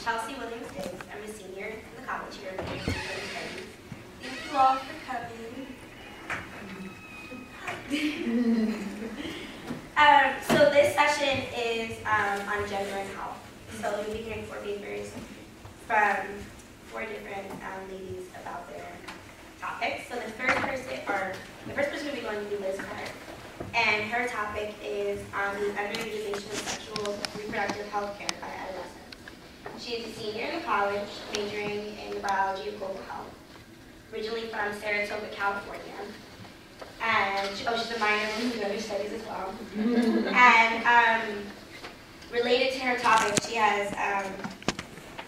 Chelsea Williams Diggs. I'm a senior in the college here at WGST. Thank you all for coming. So this session is on gender and health. So we'll be hearing 4 papers from 4 different ladies about their topics. So the first person will be going to be Liz Carter, and her topic is on the underutilization of sexual reproductive health care by adolescents. She is a senior in college, majoring in biology of global health, originally from Saratoga, California. And she's a minor in gender studies as well. And related to her topic, she has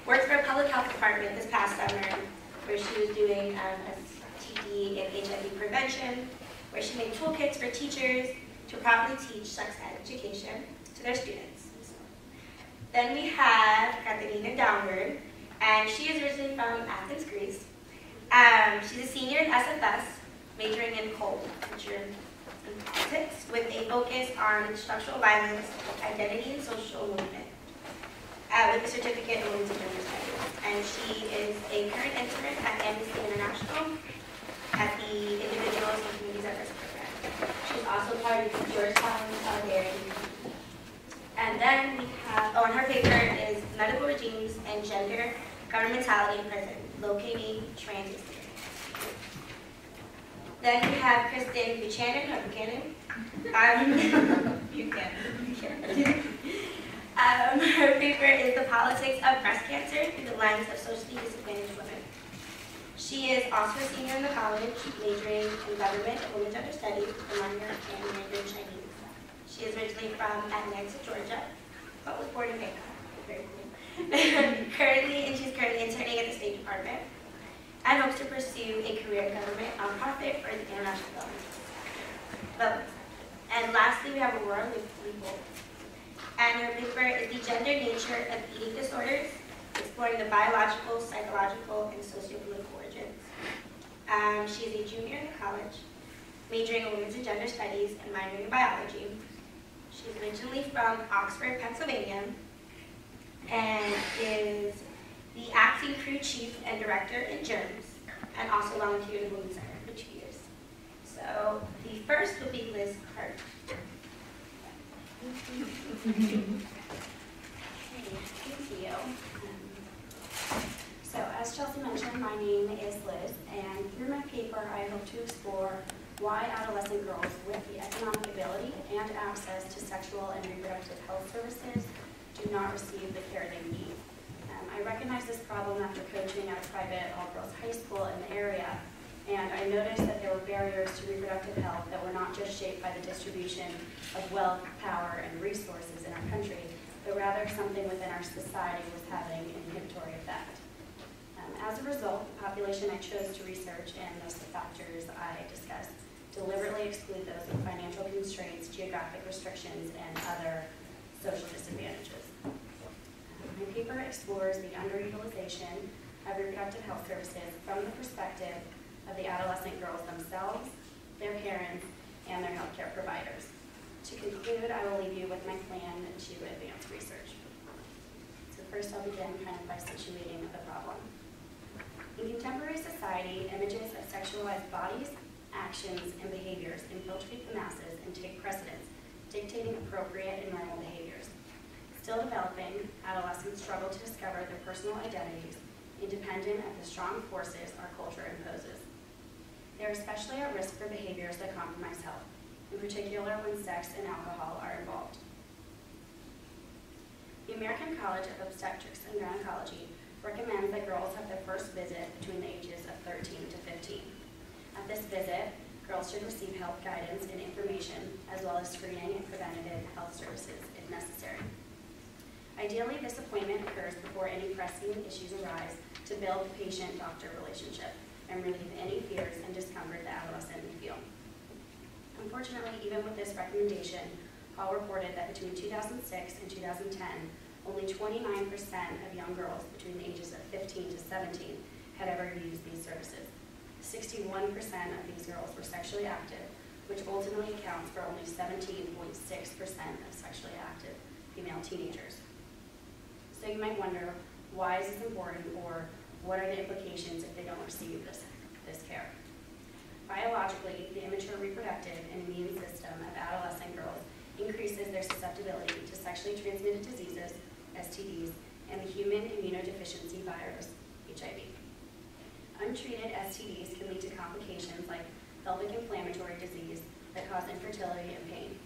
worked for a public health department this past summer, where she was doing a TB and HIV prevention, where she made toolkits for teachers to properly teach sex education to their students. Then we have Katerina Downward, and she is originally from Athens, Greece. She's a senior in SFS, majoring in culture and politics, with a focus on structural violence, identity, and social movement, with a certificate in women's and gender studies. And she is a current intern at Amnesty International at the Individuals and Communities at Risk program. She's also part of the Georgetown Solidarity. And then we have, and her paper is Medical Regimes and Gender Governmentality in Prison, Locating Trans Experience. Then we have Kristen Buchanan. Her paper is The Politics of Breast Cancer Through the Lens of Socially Disadvantaged Women. She is also a senior in the college, majoring in government and women's gender studies with a minor in Mandarin Chinese. She is originally from Atlanta, Georgia, but was born in Bangkok. Very cool. She's currently interning at the State Department and hopes to pursue a career in government, nonprofit, or the international development. And lastly, we have Aurora Leopold. And her paper is The Gender Nature of Eating Disorders, exploring the biological, psychological, and sociopolitical origins. She is a junior in college, majoring in women's and gender studies and minoring in biology. She's originally from Oxford, Pennsylvania, and is the acting crew chief and director in GERMS, and also volunteered in the Women's Center for 2 years. So the first will be Liz Carter. Thank you. So as Chelsea mentioned, my name is Liz, and through my paper I hope to explore why adolescent girls with the economic ability and access to sexual and reproductive health services do not receive the care they need. I recognize this problem after coaching at a private all-girls high school in the area, and I noticed that there were barriers to reproductive health that were not just shaped by the distribution of wealth, power, and resources in our country, but rather something within our society was having an inhibitory effect. As a result, the population I chose to research and most of the factors I discussed deliberately exclude those with financial constraints, geographic restrictions, and other social disadvantages. My paper explores the underutilization of reproductive health services from the perspective of the adolescent girls themselves, their parents, and their healthcare providers. To conclude, I will leave you with my plan to advance research. So first I'll begin by situating the problem. In contemporary society, images of sexualized bodies, actions, and behaviors infiltrate the masses and take precedence, dictating appropriate and normal behaviors. Still developing, adolescents struggle to discover their personal identities, independent of the strong forces our culture imposes. They are especially at risk for behaviors that compromise health, in particular when sex and alcohol are involved. The American College of Obstetrics and Gynecology recommends that girls have their first visit between the ages of 13 to 15. At this visit, girls should receive health guidance and information, as well as screening and preventative health services if necessary. Ideally, this appointment occurs before any pressing issues arise to build the patient-doctor relationship and relieve any fears and discomfort the adolescent may feel. Unfortunately, even with this recommendation, Hall reported that between 2006 and 2010, only 29% of young girls between the ages of 15 to 17 had ever used these services. 61% of these girls were sexually active, which ultimately accounts for only 17.6% of sexually active female teenagers. So you might wonder, why is this important, or what are the implications if they don't receive this care. Biologically, the immature reproductive and immune system of adolescent girls increases their susceptibility to sexually transmitted diseases, STDs, and the human immunodeficiency virus, HIV. Untreated STDs can lead to complications like pelvic inflammatory disease that cause infertility and pain.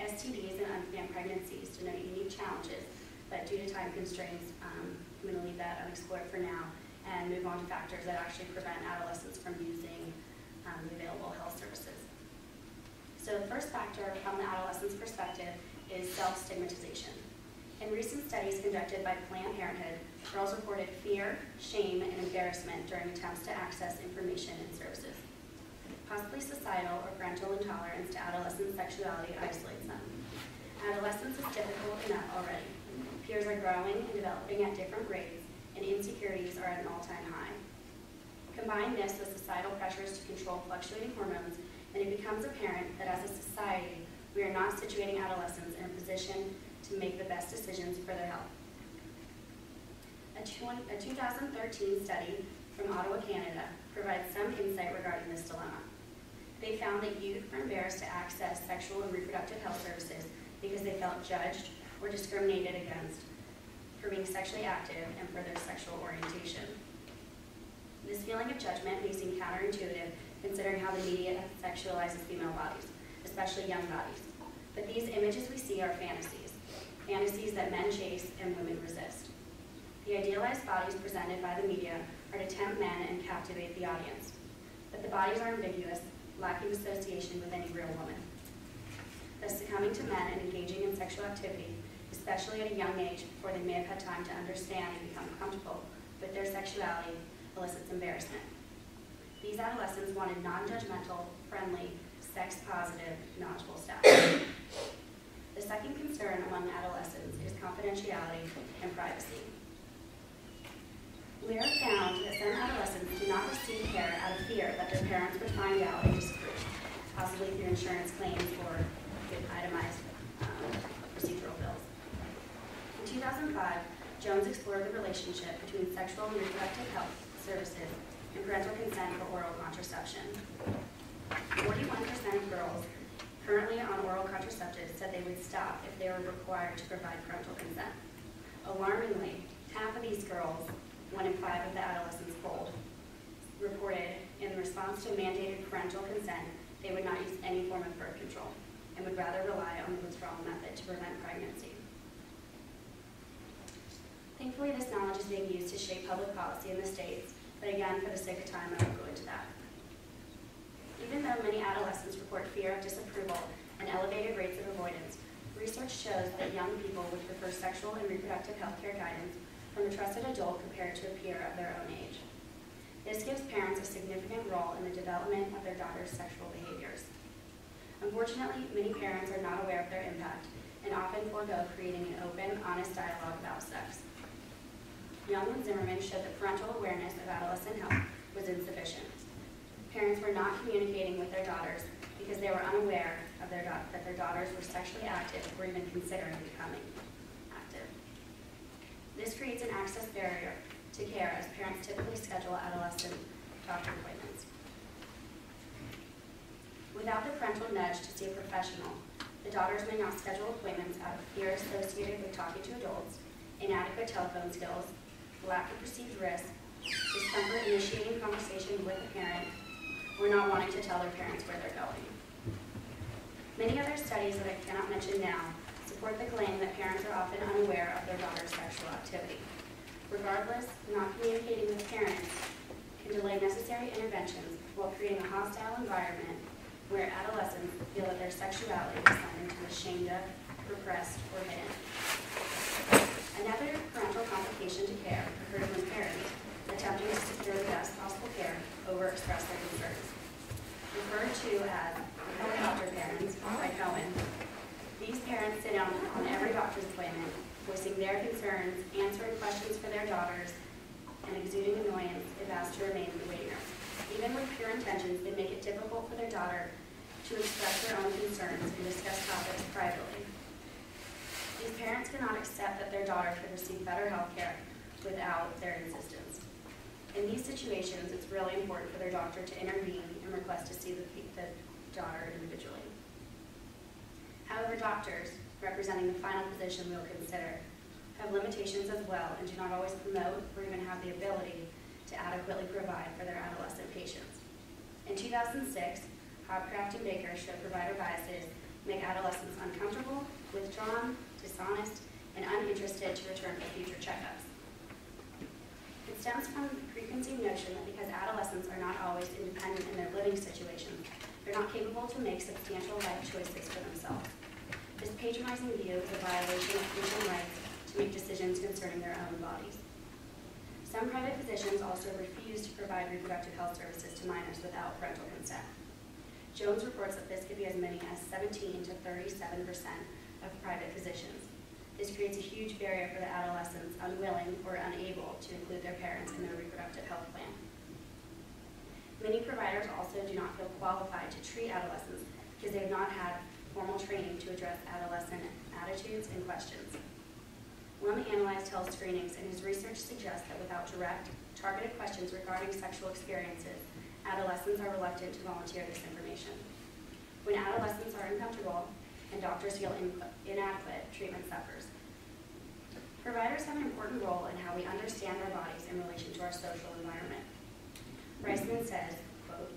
STDs and unplanned pregnancies denote unique challenges, but due to time constraints, I'm going to leave that unexplored for now and move on to factors that actually prevent adolescents from using the available health services. So the first factor from the adolescent's perspective is self-stigmatization. In recent studies conducted by Planned Parenthood, girls reported fear, shame, and embarrassment during attempts to access information and services. Possibly societal or parental intolerance to adolescent sexuality isolates them. Adolescence is difficult enough already. Peers are growing and developing at different rates, and insecurities are at an all-time high. Combine this with societal pressures to control fluctuating hormones, and it becomes apparent that as a society, we are not situating adolescents in a position to make the best decisions for their health. A 2013 study from Ottawa, Canada, provides some insight regarding this dilemma. They found that youth were embarrassed to access sexual and reproductive health services because they felt judged or discriminated against for being sexually active and for their sexual orientation. This feeling of judgment may seem counterintuitive considering how the media sexualizes female bodies, especially young bodies. But these images we see are fantasies, fantasies that men chase and women resist. The idealized bodies presented by the media are to tempt men and captivate the audience. But the bodies are ambiguous, lacking association with any real woman. Thus, succumbing to men and engaging in sexual activity, especially at a young age before they may have had time to understand and become comfortable with their sexuality, elicits embarrassment. These adolescents wanted non-judgmental, friendly, sex-positive, knowledgeable staff. The second concern among adolescents is confidentiality and privacy. Lehrer found that some adolescents do not receive care out of fear that their parents would find out and disapprove, possibly through insurance claims or itemized procedural bills. In 2005, Jones explored the relationship between sexual and reproductive health services and parental consent for oral contraception. 41% of girls currently on oral contraceptives said they would stop if they were required to provide parental consent. Alarmingly, half of these girls, 1 in 5 of the adolescents polled, reported in response to mandated parental consent, they would not use any form of birth control and would rather rely on the withdrawal method to prevent pregnancy. Thankfully, this knowledge is being used to shape public policy in the states, but again, for the sake of time, I won't go into that. Even though many adolescents report fear of disapproval and elevated rates of avoidance, research shows that young people would prefer sexual and reproductive health care guidance from a trusted adult compared to a peer of their own age. This gives parents a significant role in the development of their daughter's sexual behaviors. Unfortunately, many parents are not aware of their impact and often forego creating an open, honest dialogue about sex. Young and Zimmerman showed that parental awareness of adolescent health was insufficient. Parents were not communicating with their daughters because they were unaware of that their daughters were sexually active or even considering becoming active. This creates an access barrier to care as parents typically schedule adolescent doctor appointments. Without the parental nudge to see a professional, the daughters may not schedule appointments out of fear associated with talking to adults, inadequate telephone skills, lack of perceived risk, discomfort initiating conversation with a parent, or not wanting to tell their parents where they're going. Many other studies that I cannot mention now support the claim that parents are often unaware of their daughter's sexual activity. Regardless, not communicating with parents can delay necessary interventions while creating a hostile environment where adolescents feel that their sexuality is something to be ashamed of, repressed, or hidden. Another parental complication to care occurs when parents, attempting to secure the best possible care, overexpress their concerns. Referred to as helicopter parents by Cohen, these parents sit down on every doctor's appointment, voicing their concerns, answering questions for their daughters, and exuding annoyance if asked to remain in the waiting room. Even with pure intentions, they make it difficult for their daughter to express their own concerns and discuss topics privately. These parents cannot accept that their daughter could receive better health care without their insistence. In these situations, it's really important for their doctor to intervene and request to see the daughter individually. However, doctors, representing the final position we'll consider, have limitations as well and do not always promote or even have the ability to adequately provide for their adolescent patients. In 2006, Hopcraft and Baker showed provider biases make adolescents uncomfortable, withdrawn, dishonest, and uninterested to return for future checkups. It stems from the preconceived notion that because adolescents are not always independent in their living situations, they're not capable to make substantial life choices for themselves. This patronizing view is a violation of human rights to make decisions concerning their own bodies. Some private physicians also refuse to provide reproductive health services to minors without parental consent. Jones reports that this could be as many as 17 to 37% of private physicians. This creates a huge barrier for the adolescents unwilling or unable to include their parents in their reproductive health plan. Many providers also do not feel qualified to treat adolescents because they have not had formal training to address adolescent attitudes and questions. One analyzed health screenings, and his research suggests that without direct, targeted questions regarding sexual experiences, adolescents are reluctant to volunteer this information. When adolescents are uncomfortable and doctors feel inadequate, treatment suffers. Providers have an important role in how we understand our bodies in relation to our social environment. Reisman says, quote,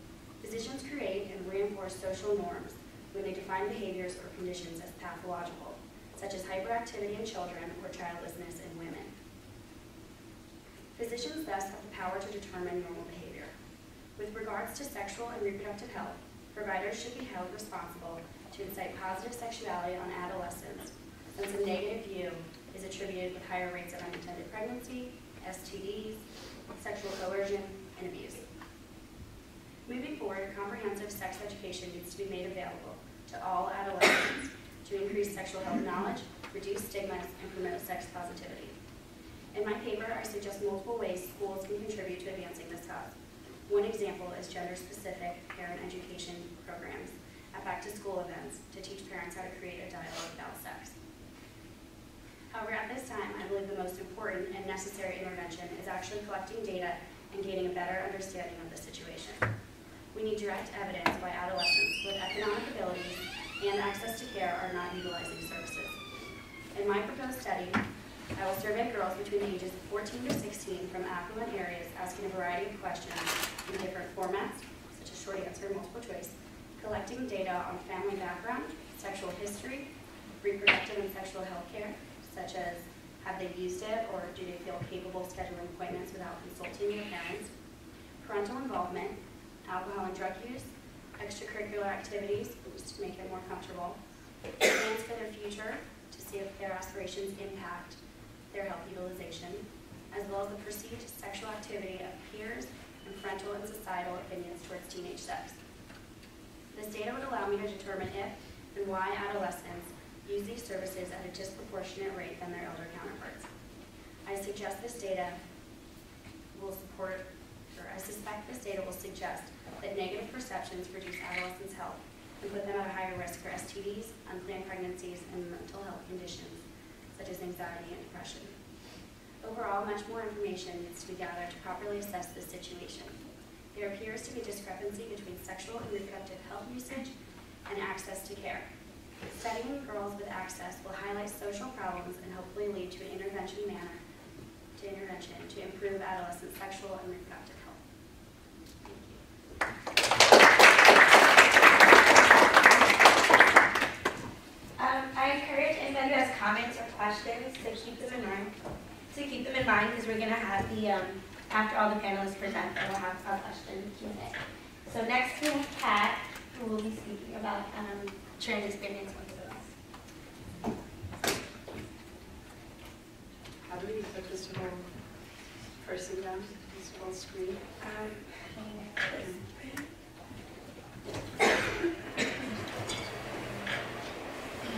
"Physicians create and reinforce social norms when they define behaviors or conditions as pathological, such as hyperactivity in children or childlessness in women. Physicians thus have the power to determine normal behavior. With regards to sexual and reproductive health, providers should be held responsible to incite positive sexuality on adolescents, since a negative view is attributed with higher rates of unintended pregnancy, STDs, sexual coercion, and abuse. Moving forward, comprehensive sex education needs to be made available to all adolescents to increase sexual health knowledge, reduce stigmas, and promote sex positivity. In my paper, I suggest multiple ways schools can contribute to advancing this cause. One example is gender-specific parent education programs at back-to-school events to teach parents how to create a dialogue about sex. However, at this time, I believe the most important and necessary intervention is actually collecting data and gaining a better understanding of the situation. We need direct evidence why adolescents with economic abilities and access to care are not utilizing services. In my proposed study, I will survey girls between the ages of 14 to 16 from affluent areas, asking a variety of questions in different formats, such as short answer, multiple choice, collecting data on family background, sexual history, reproductive and sexual health care, such as have they used it or do they feel capable of scheduling appointments without consulting their parents, parental involvement, alcohol and drug use, extracurricular activities, just to make it more comfortable, plans for their future to see if their aspirations impact their health utilization, as well as the perceived sexual activity of peers and parental and societal opinions towards teenage sex. This data would allow me to determine if and why adolescents use these services at a disproportionate rate than their elder counterparts. I suspect this data will suggest that negative perceptions reduce adolescents' health and put them at a higher risk for STDs, unplanned pregnancies, and mental health conditions such as anxiety and depression. Overall, much more information needs to be gathered to properly assess this situation. There appears to be a discrepancy between sexual and reproductive health usage and access to care. Studying girls with access will highlight social problems and hopefully lead to an intervention to improve adolescent sexual and reproductive health. I encourage anybody who has comments or questions to keep them in mind because we're going to have after all the panelists present, we'll have a question Q&A. So next we have Kat, who will be speaking about trans experience with us. How do we put this whole person down, this whole screen?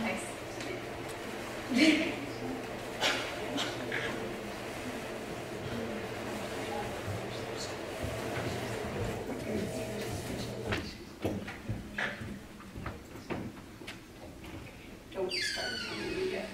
Nice. Don't start telling me yet.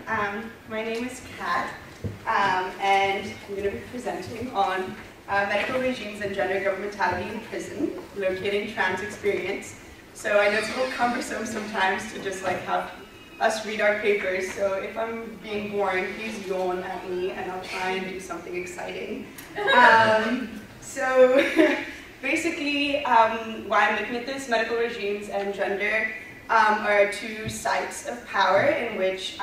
My name is Kat, and I'm going to be presenting on medical regimes and gender governmentality in prison, locating trans experience. So I know it's a little cumbersome sometimes to just like have us read our papers, so if I'm being boring, please yawn at me and I'll try and do something exciting. So basically, why I'm looking at this, medical regimes and gender are two sites of power in which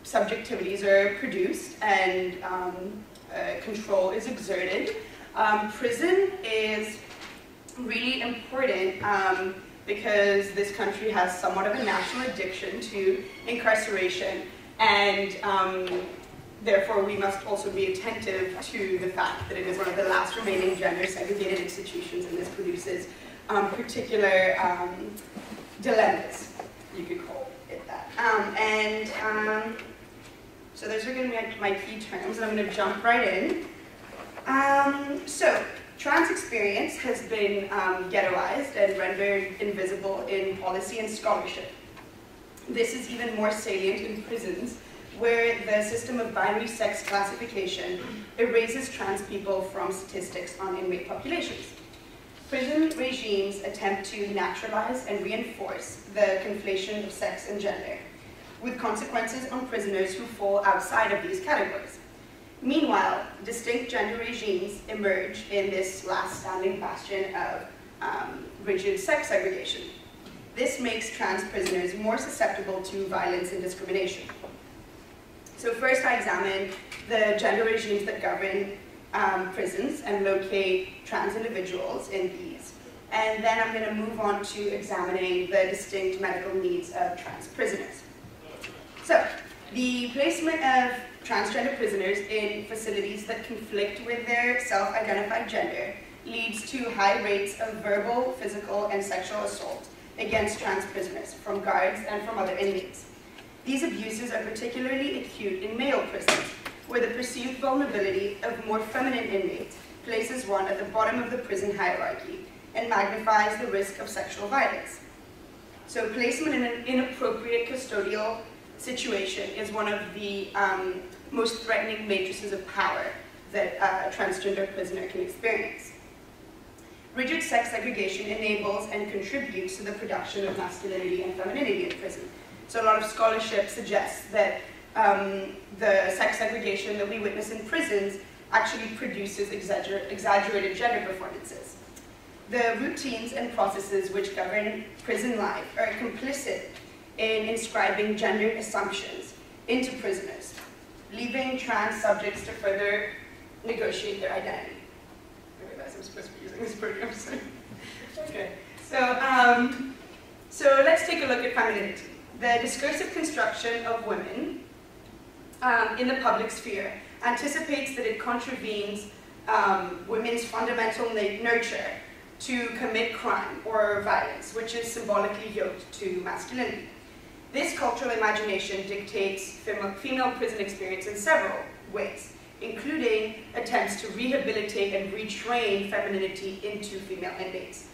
subjectivities are produced and control is exerted. Prison is really important because this country has somewhat of a national addiction to incarceration, and therefore we must also be attentive to the fact that it is one of the last remaining gender segregated institutions, and this produces particular dilemmas, you could call it that. So those are going to be my key terms, and I'm going to jump right in. So trans experience has been ghettoized and rendered invisible in policy and scholarship. This is even more salient in prisons, where the system of binary sex classification erases trans people from statistics on inmate populations. Prison regimes attempt to naturalize and reinforce the conflation of sex and gender, with consequences on prisoners who fall outside of these categories. Meanwhile, distinct gender regimes emerge in this last standing bastion of rigid sex segregation. This makes trans prisoners more susceptible to violence and discrimination. So first I examine the gender regimes that govern prisons and locate trans individuals in these. And then I'm going to move on to examining the distinct medical needs of trans prisoners. So, the placement of transgender prisoners in facilities that conflict with their self-identified gender leads to high rates of verbal, physical, and sexual assault against trans prisoners from guards and from other inmates. These abuses are particularly acute in male prisons, where the perceived vulnerability of more feminine inmates places one at the bottom of the prison hierarchy and magnifies the risk of sexual violence. So placement in an inappropriate custodial situation is one of the most threatening matrices of power that a transgender prisoner can experience. Rigid sex segregation enables and contributes to the production of masculinity and femininity in prison. So a lot of scholarship suggests that the sex segregation that we witness in prisons actually produces exaggerated gender performances. The routines and processes which govern prison life are complicit in inscribing gender assumptions into prisoners, leaving trans subjects to further negotiate their identity. I realize I'm supposed to be using this program. Okay, so let's take a look at femininity. The discursive construction of women in the public sphere anticipates that it contravenes women's fundamental nurture to commit crime or violence, which is symbolically yoked to masculinity. This cultural imagination dictates female prison experience in several ways, including attempts to rehabilitate and retrain femininity into female inmates.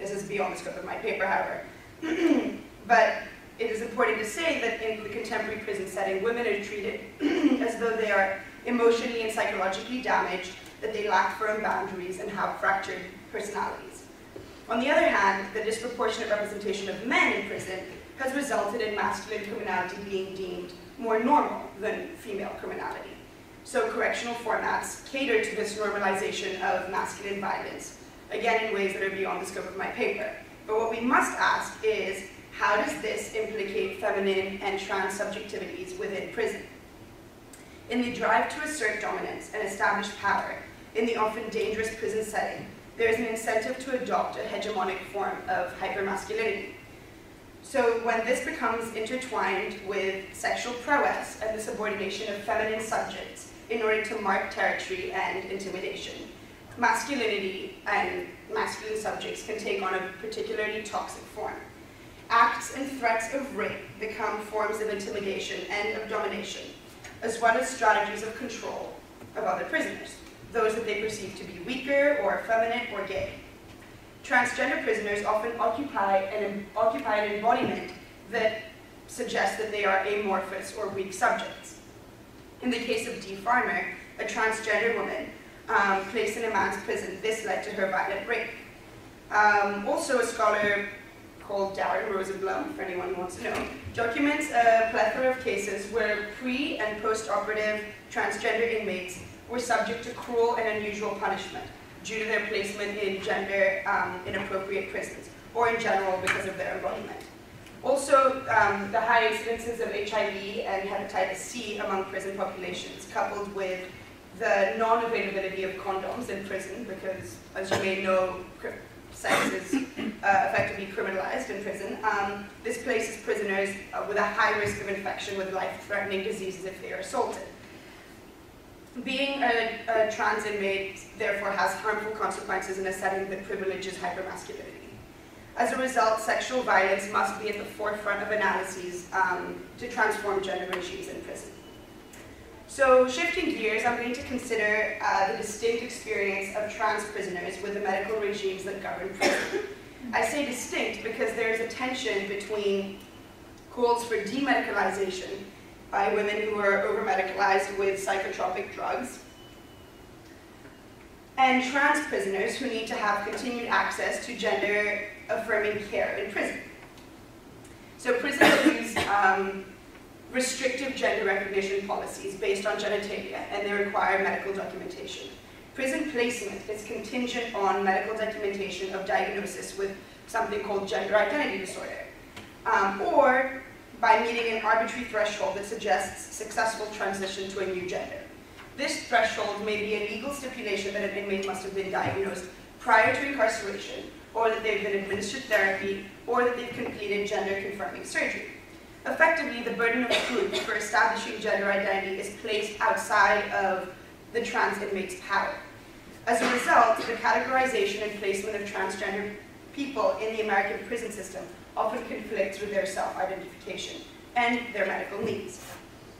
This is beyond the scope of my paper, however. But it is important to say that in the contemporary prison setting, women are treated as though they are emotionally and psychologically damaged, that they lack firm boundaries and have fractured personalities. On the other hand, the disproportionate representation of men in prison has resulted in masculine criminality being deemed more normal than female criminality. So correctional formats cater to this normalization of masculine violence, again in ways that are beyond the scope of my paper. But what we must ask is, how does this implicate feminine and trans subjectivities within prison? In the drive to assert dominance and establish power in the often dangerous prison setting, there is an incentive to adopt a hegemonic form of hypermasculinity. So when this becomes intertwined with sexual prowess and the subordination of feminine subjects in order to mark territory and intimidation, masculinity and masculine subjects can take on a particularly toxic form. Acts and threats of rape become forms of intimidation and of domination, as well as strategies of control of other prisoners, those that they perceive to be weaker or effeminate or gay. Transgender prisoners often occupy an embodiment that suggests that they are amorphous or weak subjects. In the case of D. Farmer, a transgender woman placed in a man's prison, this led to her violent rape. Also, a scholar called Darren Rosenblum, for anyone who wants to know, documents a plethora of cases where pre- and post-operative transgender inmates were subject to cruel and unusual punishment due to their placement in gender inappropriate prisons, or in general because of their embodiment. Also, the high incidences of HIV and hepatitis C among prison populations, coupled with the non-availability of condoms in prison, because, as you may know, sex is effectively criminalized in prison. This places prisoners with a high risk of infection with life-threatening diseases if they are assaulted. Being a trans inmate, therefore, has harmful consequences in a setting that privileges hypermasculinity. As a result, sexual violence must be at the forefront of analyses to transform gender regimes in prison. So, shifting gears, I'm going to consider the distinct experience of trans prisoners with the medical regimes that govern prison. I say distinct because there is a tension between calls for demedicalization by women who are over-medicalized with psychotropic drugs, and trans prisoners who need to have continued access to gender-affirming care in prison. So prisons use restrictive gender recognition policies based on genitalia, and they require medical documentation. Prison placement is contingent on medical documentation of diagnosis with something called gender identity disorder, or by meeting an arbitrary threshold that suggests successful transition to a new gender. This threshold may be a legal stipulation that an inmate must have been diagnosed prior to incarceration, or that they've been administered therapy, or that they've completed gender-confirming surgery. Effectively, the burden of proof for establishing gender identity is placed outside of the trans inmate's power. As a result, the categorization and placement of transgender people in the American prison system often conflicts with their self-identification and their medical needs.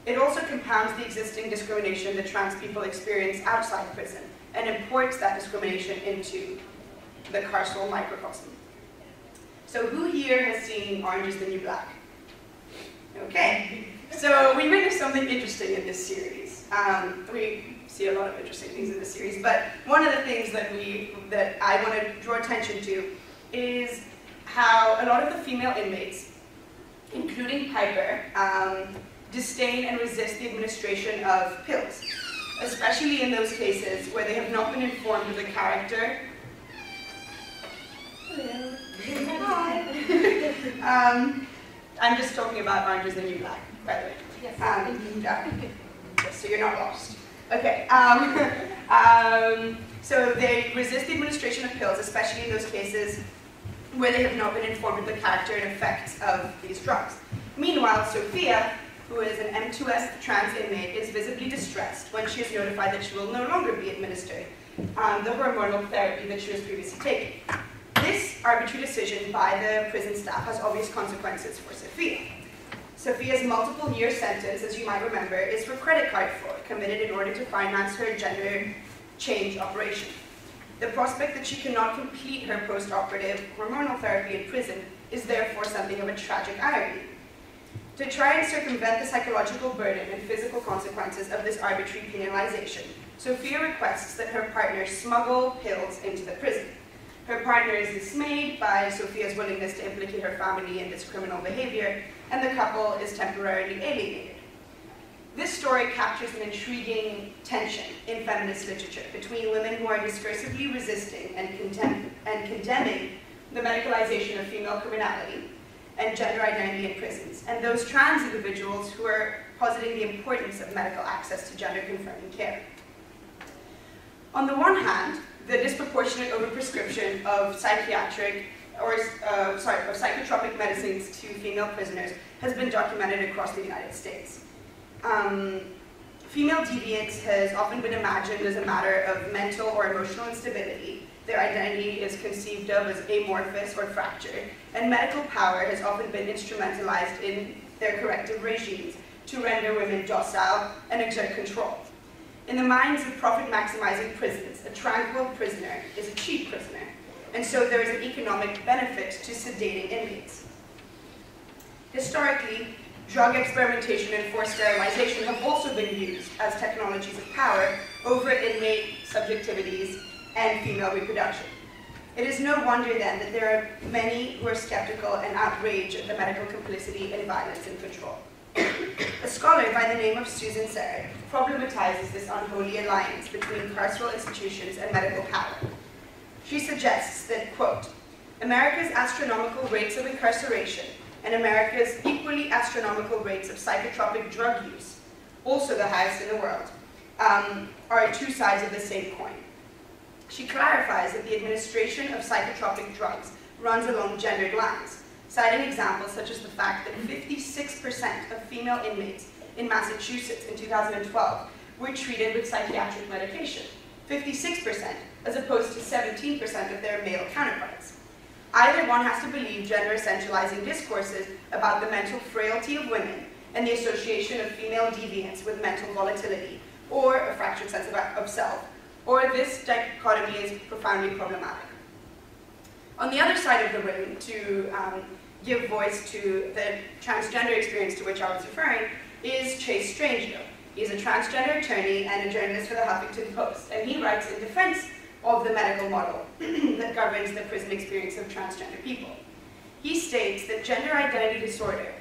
It also compounds the existing discrimination that trans people experience outside prison and imports that discrimination into the carceral microcosm. So who here has seen Orange is the New Black? Okay, so we witnessed something interesting in this series. We see a lot of interesting things in this series, but one of the things that I want to draw attention to is how a lot of the female inmates, including Piper, disdain and resist the administration of pills, especially in those cases where they have not been informed of the character. Hi. I'm just talking about Orange is the New Black, by the way. Yes. So you're not lost. Okay. So they resist the administration of pills, especially in those cases where they have not been informed of the character and effects of these drugs. Meanwhile, Sophia, who is an M2S trans inmate, is visibly distressed when she is notified that she will no longer be administered the hormonal therapy that she was previously taking. This arbitrary decision by the prison staff has obvious consequences for Sophia. Sophia's multiple-year sentence, as you might remember, is for credit card fraud committed in order to finance her gender change operation. The prospect that she cannot complete her post-operative hormonal therapy in prison is therefore something of a tragic irony. To try and circumvent the psychological burden and physical consequences of this arbitrary penalization, Sophia requests that her partner smuggle pills into the prison. Her partner is dismayed by Sophia's willingness to implicate her family in this criminal behavior, and the couple is temporarily alienated. This story captures an intriguing tension in feminist literature between women who are discursively resisting and condemning the medicalization of female criminality and gender identity in prisons, and those trans individuals who are positing the importance of medical access to gender-confirming care. On the one hand, the disproportionate overprescription of psychotropic medicines to female prisoners has been documented across the United States. Female deviance has often been imagined as a matter of mental or emotional instability. Their identity is conceived of as amorphous or fractured, and medical power has often been instrumentalized in their corrective regimes to render women docile and exert control. In the minds of profit-maximizing prisons, a tranquil prisoner is a cheap prisoner, and so there is an economic benefit to sedating inmates. Historically, drug experimentation and forced sterilization have also been used as technologies of power over inmate subjectivities and female reproduction. It is no wonder then that there are many who are skeptical and outraged at the medical complicity in violence and control. A scholar by the name of Susan Serrett problematizes this unholy alliance between carceral institutions and medical power. She suggests that, quote, America's astronomical rates of incarceration and America's equally astronomical rates of psychotropic drug use, also the highest in the world, are two sides of the same coin. She clarifies that the administration of psychotropic drugs runs along gendered lines, citing examples such as the fact that 56% of female inmates in Massachusetts in 2012 were treated with psychiatric medication, 56%, as opposed to 17% of their male counterparts. Either one has to believe gender-essentializing discourses about the mental frailty of women and the association of female deviance with mental volatility, or a fractured sense of self, or this dichotomy is profoundly problematic. On the other side of the ring, to give voice to the transgender experience to which I was referring, is Chase Strangio. He's a transgender attorney and a journalist for the Huffington Post, and he writes in defense of the medical model that governs the prison experience of transgender people. He states that gender identity disorder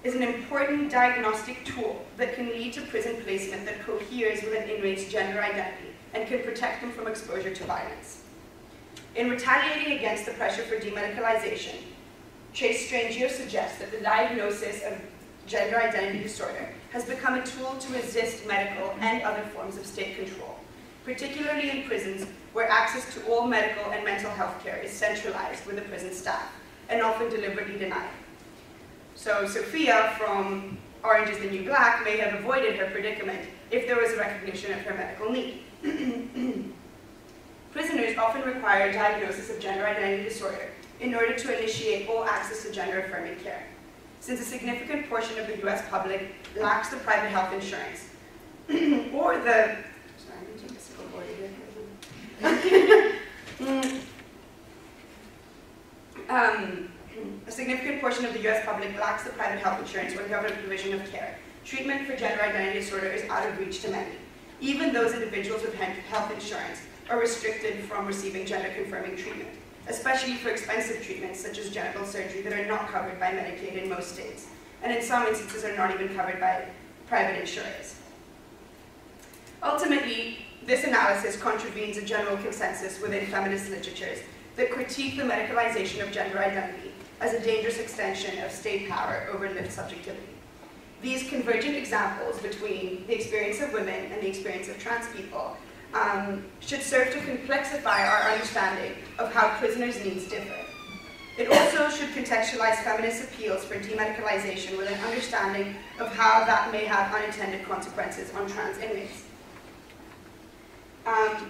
is an important diagnostic tool that can lead to prison placement that coheres with an inmate's gender identity and can protect them from exposure to violence. In retaliating against the pressure for demedicalization, Chase Strangio suggests that the diagnosis of gender identity disorder has become a tool to resist medical and other forms of state control, particularly in prisons where access to all medical and mental health care is centralized with the prison staff and often deliberately denied. So Sophia from Orange is the New Black may have avoided her predicament if there was a recognition of her medical need. Prisoners often require a diagnosis of gender identity disorder in order to initiate all access to gender-affirming care. Since a significant portion of the US public lacks the private health insurance, or the, sorry, I'm going to take this clipboard here. A significant portion of the US public lacks the private health insurance or government provision of care. Treatment for gender identity disorder is out of reach to many. Even those individuals with health insurance are restricted from receiving gender-confirming treatment, especially for expensive treatments such as genital surgery that are not covered by Medicaid in most states, and in some instances are not even covered by private insurers. Ultimately, this analysis contravenes a general consensus within feminist literatures that critique the medicalization of gender identity as a dangerous extension of state power over lived subjectivity. These convergent examples between the experience of women and the experience of trans people should serve to complexify our understanding of how prisoners' needs differ. It also should contextualize feminist appeals for demedicalization with an understanding of how that may have unintended consequences on trans inmates.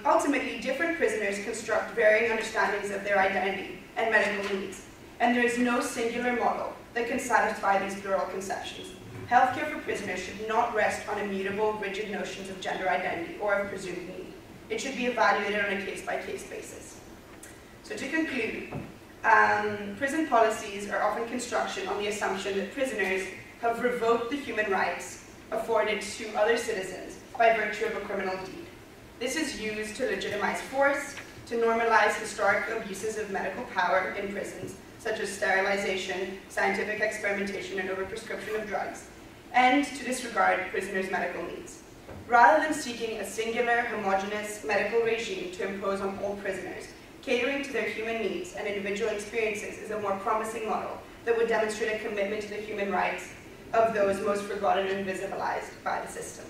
Ultimately, different prisoners construct varying understandings of their identity and medical needs, and there is no singular model that can satisfy these plural conceptions. Healthcare for prisoners should not rest on immutable, rigid notions of gender identity or of presumed need. It should be evaluated on a case-by-case basis. So to conclude, prison policies are often construction on the assumption that prisoners have revoked the human rights afforded to other citizens by virtue of a criminal deed. This is used to legitimize force, to normalize historic abuses of medical power in prisons, such as sterilization, scientific experimentation, and overprescription of drugs, and to disregard prisoners' medical needs. Rather than seeking a singular, homogeneous medical regime to impose on all prisoners, catering to their human needs and individual experiences is a more promising model that would demonstrate a commitment to the human rights of those most forgotten and invisibilized by the system.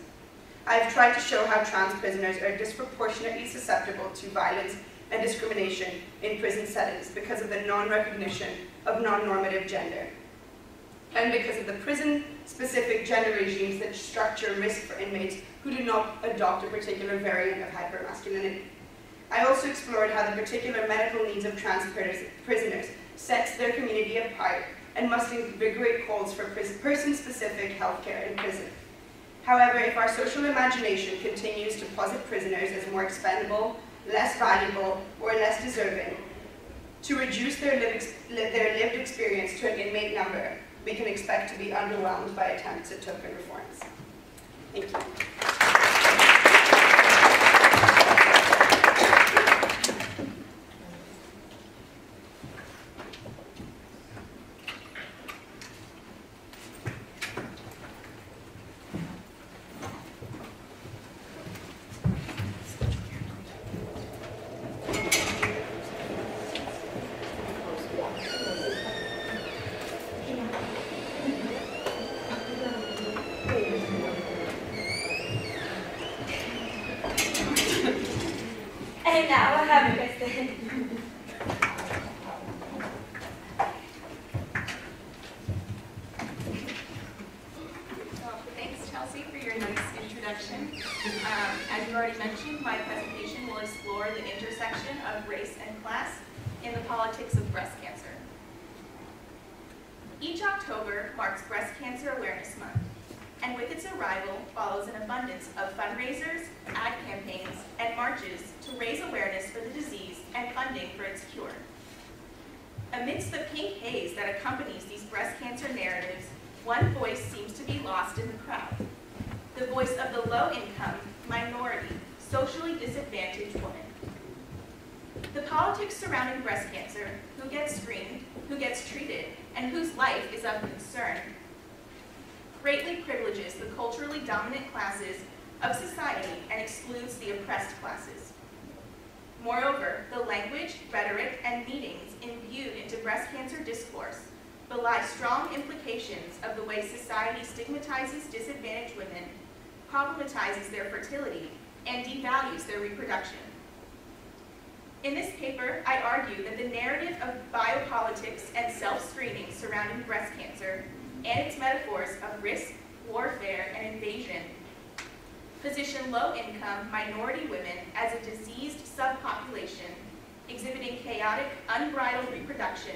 I have tried to show how trans prisoners are disproportionately susceptible to violence and discrimination in prison settings because of the non-recognition of non-normative gender, and because of the prison-specific gender regimes that structure risk for inmates who do not adopt a particular variant of hypermasculinity. I also explored how the particular medical needs of trans prisoners sets their community apart and must invigorate calls for person-specific healthcare in prison. However, if our social imagination continues to posit prisoners as more expendable, less valuable, or less deserving, to reduce their lived experience to an inmate number, we can expect to be underwhelmed by attempts at token reforms. Thank you. And now I have Kristen. Thanks, Chelsea, for your nice introduction. As you already mentioned, my presentation will explore the intersection of race and class in the politics of breast cancer. Each October marks Breast Cancer Awareness Month, and with its arrival follows an abundance of fundraisers, ad campaigns, and marches to raise awareness for the disease and funding for its cure. Amidst the pink haze that accompanies these breast cancer narratives, one voice seems to be lost in the crowd: the voice of the low-income, minority, socially disadvantaged woman. The politics surrounding breast cancer, who gets screened, who gets treated, and whose life is of concern, greatly privileges the culturally dominant classes of society and excludes the oppressed classes. Moreover, the language, rhetoric, and meanings imbued into breast cancer discourse belie strong implications of the way society stigmatizes disadvantaged women, problematizes their fertility, and devalues their reproduction. In this paper, I argue that the narrative of biopolitics and self-screening surrounding breast cancer and its metaphors of risk, warfare, and invasion position low-income minority women as a diseased subpopulation exhibiting chaotic, unbridled reproduction,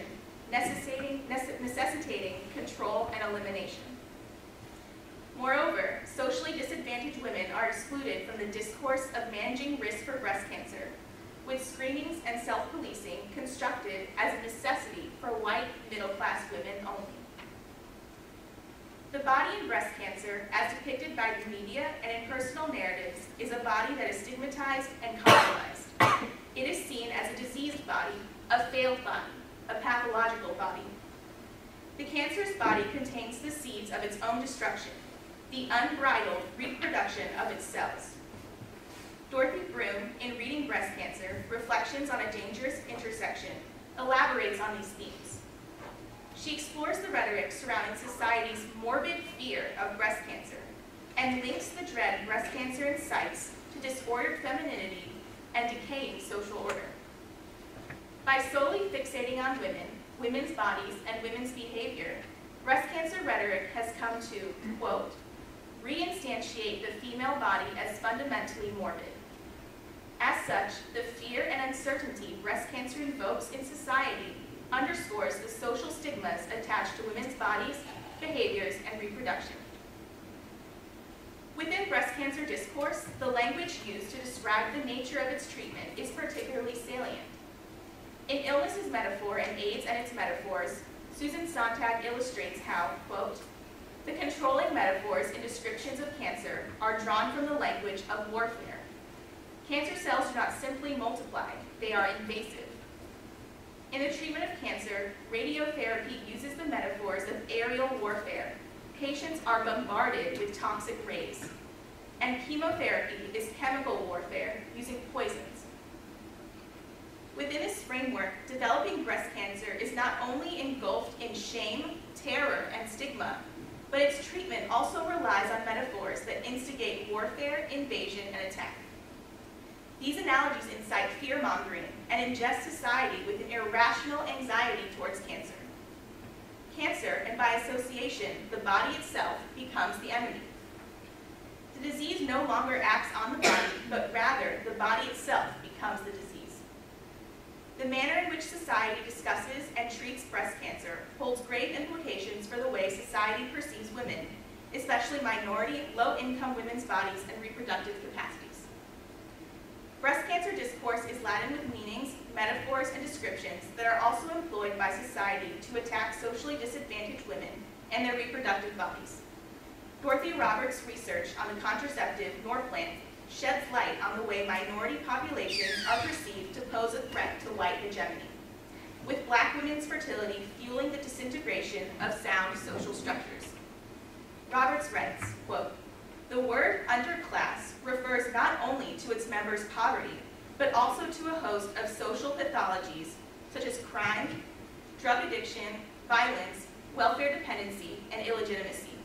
necessitating control and elimination. Moreover, socially disadvantaged women are excluded from the discourse of managing risk for breast cancer, with screenings and self-policing constructed as a necessity for white, middle-class women only. The body in breast cancer, as depicted by the media and in personal narratives, is a body that is stigmatized and compromised. It is seen as a diseased body, a failed body, a pathological body. The cancerous body contains the seeds of its own destruction, the unbridled reproduction of its cells. Dorothy Broom, in Reading Breast Cancer, Reflections on a Dangerous Intersection, elaborates on these themes. She explores the rhetoric surrounding society's morbid fear of breast cancer and links the dread breast cancer incites to disordered femininity and decaying social order. By solely fixating on women, women's bodies, and women's behavior, breast cancer rhetoric has come to, quote, reinstantiate the female body as fundamentally morbid. As such, the fear and uncertainty breast cancer invokes in society underscores the social stigmas attached to women's bodies, behaviors, and reproduction. Within breast cancer discourse, the language used to describe the nature of its treatment is particularly salient. In Illness's Metaphor and AIDS and its Metaphors, Susan Sontag illustrates how, quote, the controlling metaphors in descriptions of cancer are drawn from the language of warfare. Cancer cells do not simply multiply, they are invasive. In the treatment of cancer, radiotherapy uses the metaphors of aerial warfare. Patients are bombarded with toxic rays. And chemotherapy is chemical warfare using poisons. Within this framework, developing breast cancer is not only engulfed in shame, terror, and stigma, but its treatment also relies on metaphors that instigate warfare, invasion, and attack. These analogies incite fear-mongering and ingest society with an irrational anxiety towards cancer. Cancer, and by association, the body itself, becomes the enemy. The disease no longer acts on the body, but rather the body itself becomes the disease. The manner in which society discusses and treats breast cancer holds grave implications for the way society perceives women, especially minority, low-income women's bodies and reproductive capacities. Breast cancer discourse is laden with meanings, metaphors, and descriptions that are also employed by society to attack socially disadvantaged women and their reproductive bodies. Dorothy Roberts' research on the contraceptive Norplant sheds light on the way minority populations are perceived to pose a threat to white hegemony, with Black women's fertility fueling the disintegration of sound social structures. Roberts writes, quote, "The word underclass refers not only to its members' poverty, but also to a host of social pathologies such as crime, drug addiction, violence, welfare dependency, and illegitimacy.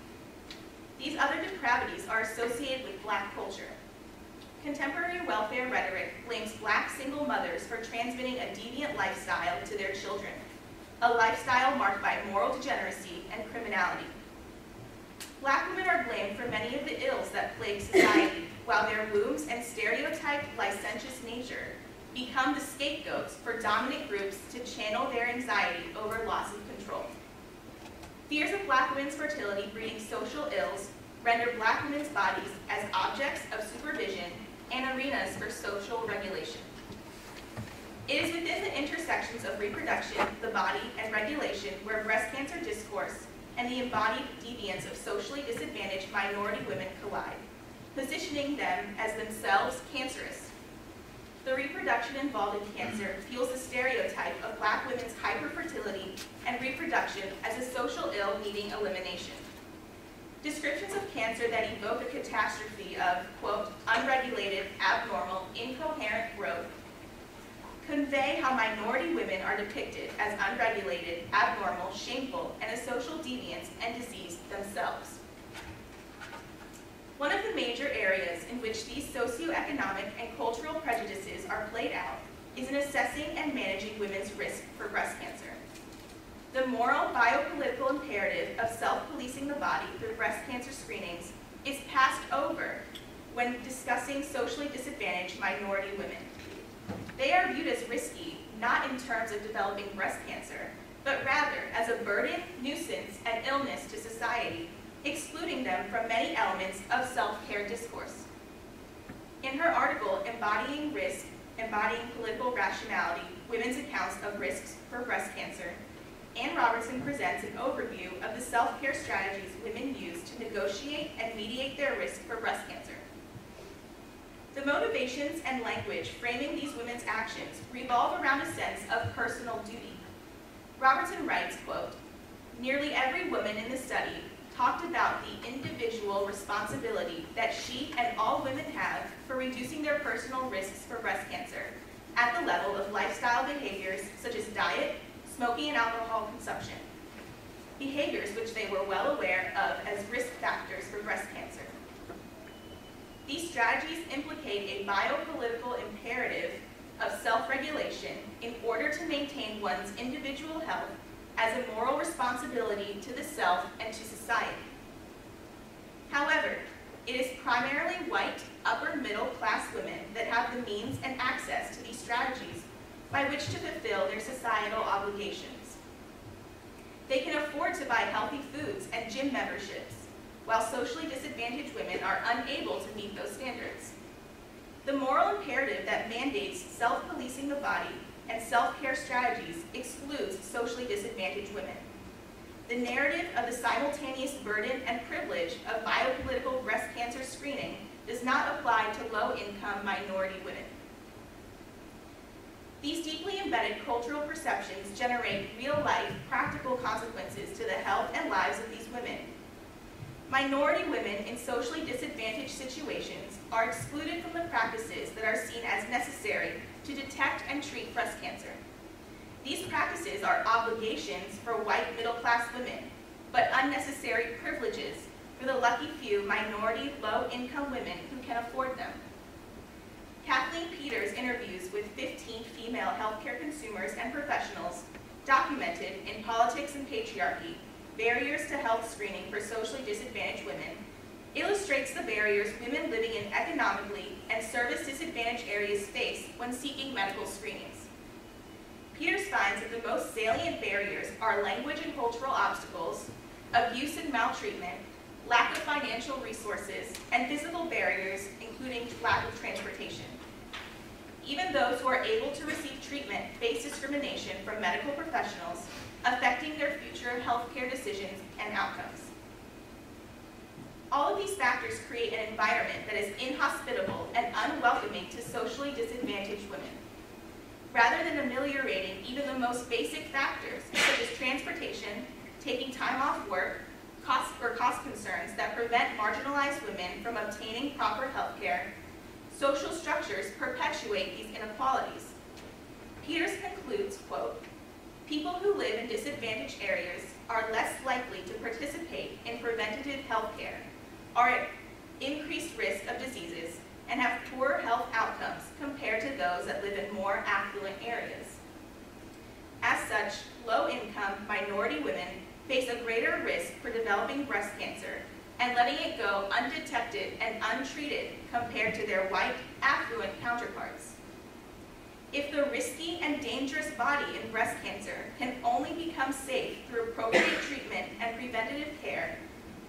These other depravities are associated with Black culture. Contemporary welfare rhetoric blames Black single mothers for transmitting a deviant lifestyle to their children, a lifestyle marked by moral degeneracy and criminality. Black women are blamed for many of the ills that plague society, while their wombs and stereotyped licentious nature become the scapegoats for dominant groups to channel their anxiety over loss of control. Fears of Black women's fertility breeding social ills render Black women's bodies as objects of supervision and arenas for social regulation. It is within the intersections of reproduction, the body, and regulation where breast cancer discourse and the embodied deviance of socially disadvantaged minority women collide, positioning them as themselves cancerous. The reproduction involved in cancer fuels the stereotype of Black women's hyperfertility and reproduction as a social ill needing elimination. Descriptions of cancer that evoke a catastrophe of, quote, unregulated, abnormal, incoherent growth convey how minority women are depicted as unregulated, abnormal, shameful, and a social deviance and disease themselves. One of the major areas in which these socioeconomic and cultural prejudices are played out is in assessing and managing women's risk for breast cancer. The moral biopolitical imperative of self-policing the body through breast cancer screenings is passed over when discussing socially disadvantaged minority women. They are viewed as risky, not in terms of developing breast cancer, but rather as a burden, nuisance, and illness to society, excluding them from many elements of self-care discourse. In her article, Embodying Risk, Embodying Political Rationality, Women's Accounts of Risks for Breast Cancer, Ann Robertson presents an overview of the self-care strategies women use to negotiate and mediate their risk for breast cancer. The motivations and language framing these women's actions revolve around a sense of personal duty. Robertson writes, quote, "Nearly every woman in the study talked about the individual responsibility that she and all women have for reducing their personal risks for breast cancer at the level of lifestyle behaviors such as diet, smoking, and alcohol consumption, behaviors which they were well aware of as risk factors for breast cancer. These strategies implicate a biopolitical imperative of self-regulation in order to maintain one's individual health as a moral responsibility to the self and to society. However, it is primarily white, upper-middle class women that have the means and access to these strategies by which to fulfill their societal obligations. They can afford to buy healthy foods and gym memberships, while socially disadvantaged women are unable to meet those standards. The moral imperative that mandates self-policing the body and self-care strategies excludes socially disadvantaged women. The narrative of the simultaneous burden and privilege of biopolitical breast cancer screening does not apply to low-income minority women. These deeply embedded cultural perceptions generate real-life, practical consequences to the health and lives of these women. Minority women in socially disadvantaged situations are excluded from the practices that are seen as necessary to detect and treat breast cancer. These practices are obligations for white middle-class women, but unnecessary privileges for the lucky few minority low-income women who can afford them. Kathleen Peters' interviews with 15 female healthcare consumers and professionals documented in Politics and Patriarchy, Barriers to Health Screening for Socially Disadvantaged Women, illustrates the barriers women living in economically and service-disadvantaged areas face when seeking medical screenings. Peters finds that the most salient barriers are language and cultural obstacles, abuse and maltreatment, lack of financial resources, and physical barriers, including lack of transportation. Even those who are able to receive treatment face discrimination from medical professionals, affecting their future healthcare decisions and outcomes. All of these factors create an environment that is inhospitable and unwelcoming to socially disadvantaged women. Rather than ameliorating even the most basic factors, such as transportation, taking time off work, cost concerns that prevent marginalized women from obtaining proper health care, social structures perpetuate these inequalities. Peters concludes, quote, "People who live in disadvantaged areas are less likely to participate in preventative health care, are at increased risk of diseases, and have poorer health outcomes compared to those that live in more affluent areas. As such, low-income minority women face a greater risk for developing breast cancer and letting it go undetected and untreated compared to their white, affluent counterparts. If the risky and dangerous body in breast cancer can only become safe through appropriate treatment and preventative care,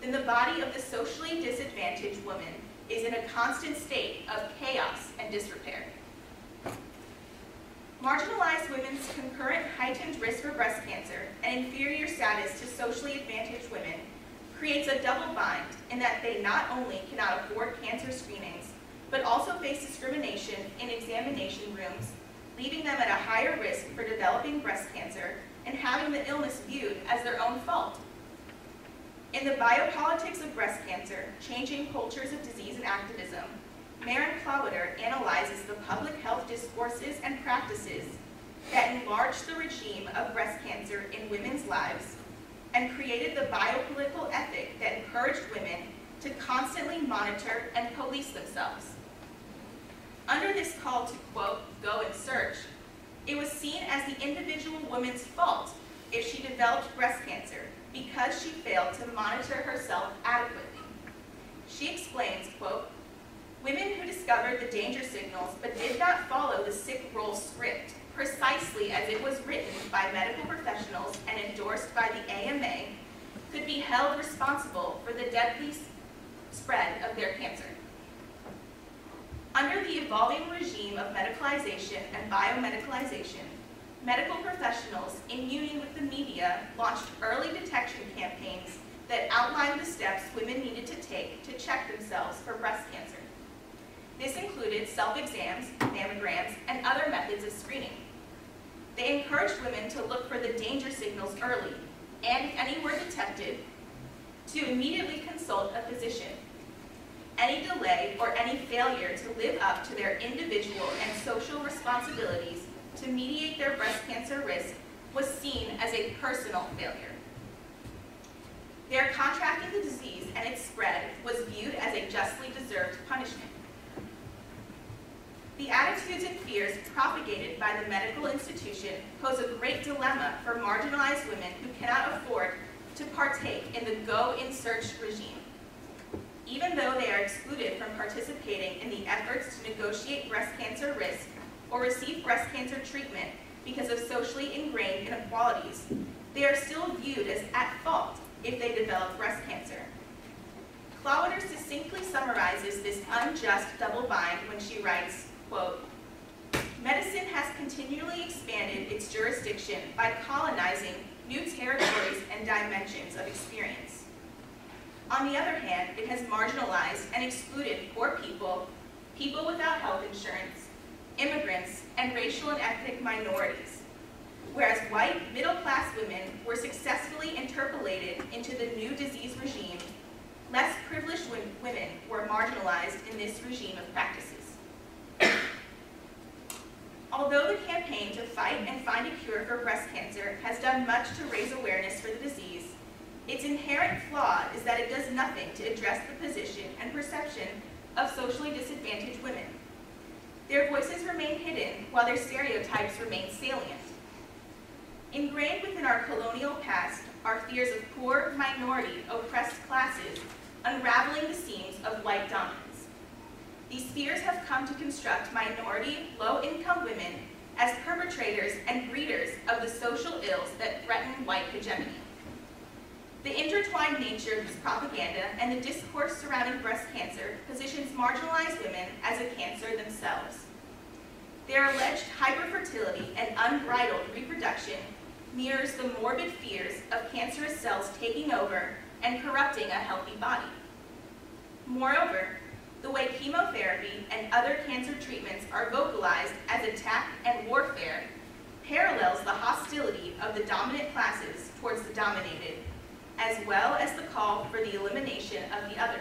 then the body of the socially disadvantaged woman is in a constant state of chaos and disrepair." Marginalized women's concurrent heightened risk for breast cancer and inferior status to socially advantaged women creates a double bind in that they not only cannot afford cancer screenings, but also face discrimination in examination rooms, leaving them at a higher risk for developing breast cancer and having the illness viewed as their own fault. In the biopolitics of breast cancer, changing cultures of disease and activism, Maren Plowiter analyzes the public health discourses and practices that enlarged the regime of breast cancer in women's lives and created the biopolitical ethic that encouraged women to constantly monitor and police themselves. Under this call to, quote, "go and search," it was seen as the individual woman's fault if she developed breast cancer because she failed to monitor herself adequately. She explains, quote, "Women who discovered the danger signals but did not follow the sick role script precisely as it was written by medical professionals and endorsed by the AMA could be held responsible for the deadly spread of their cancer." Under the evolving regime of medicalization and biomedicalization, medical professionals in union with the media launched early detection campaigns that outlined the steps women needed to take to check themselves for breast cancer. This included self-exams, mammograms, and other methods of screening. They encouraged women to look for the danger signals early, and if any were detected, to immediately consult a physician. Any delay or any failure to live up to their individual and social responsibilities to mediate their breast cancer risk was seen as a personal failure. Their contracting the disease and its spread was viewed as a justly deserved punishment. The attitudes and fears propagated by the medical institution pose a great dilemma for marginalized women who cannot afford to partake in the go-in-search regime. Even though they are excluded from participating in the efforts to negotiate breast cancer risk or receive breast cancer treatment because of socially ingrained inequalities, they are still viewed as at fault if they develop breast cancer. Plowiter succinctly summarizes this unjust double bind when she writes, quote, "Medicine has continually expanded its jurisdiction by colonizing new territories and dimensions of experience. On the other hand, it has marginalized and excluded poor people, people without health insurance, immigrants, and racial and ethnic minorities, whereas white middle-class women were successfully interpolated into the new disease regime, less privileged women were marginalized in this regime of practices." Although the campaign to fight and find a cure for breast cancer has done much to raise awareness for the disease, its inherent flaw is that it does nothing to address the position and perception of socially disadvantaged women. Their voices remain hidden while their stereotypes remain salient. Ingrained within our colonial past are fears of poor, minority, oppressed classes unraveling the seams of white dominance. These fears have come to construct minority, low-income women as perpetrators and breeders of the social ills that threaten white hegemony. The intertwined nature of this propaganda and the discourse surrounding breast cancer positions marginalized women as a cancer themselves. Their alleged hyperfertility and unbridled reproduction mirrors the morbid fears of cancerous cells taking over and corrupting a healthy body. Moreover, the way chemotherapy and other cancer treatments are vocalized as attack and warfare parallels the hostility of the dominant classes towards the dominated, as well as the call for the elimination of the other.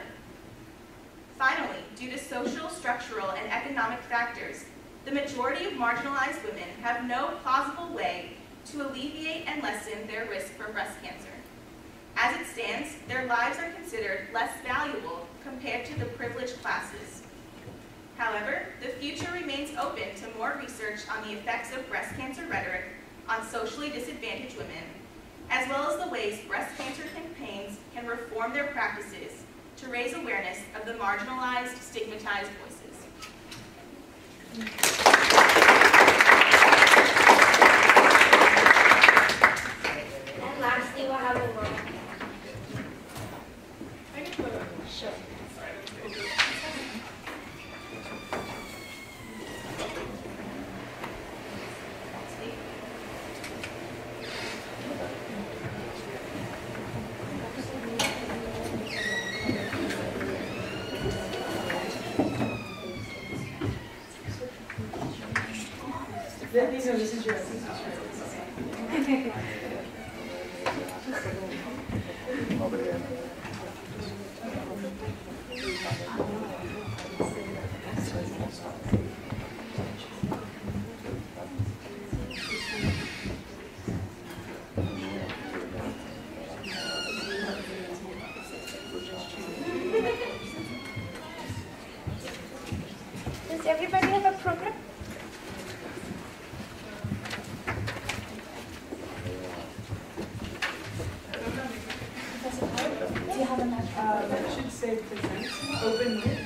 Finally, due to social, structural, and economic factors, the majority of marginalized women have no plausible way to alleviate and lessen their risk for breast cancer. As it stands, their lives are considered less valuable compared to the privileged classes. However, the future remains open to more research on the effects of breast cancer rhetoric on socially disadvantaged women, as well as the ways breast cancer campaigns can reform their practices to raise awareness of the marginalized, stigmatized voices. And lastly, we'll have a roll. Sure. This is yours. Over there. Does everybody have a program? Do you have a natural? That should say present, open with.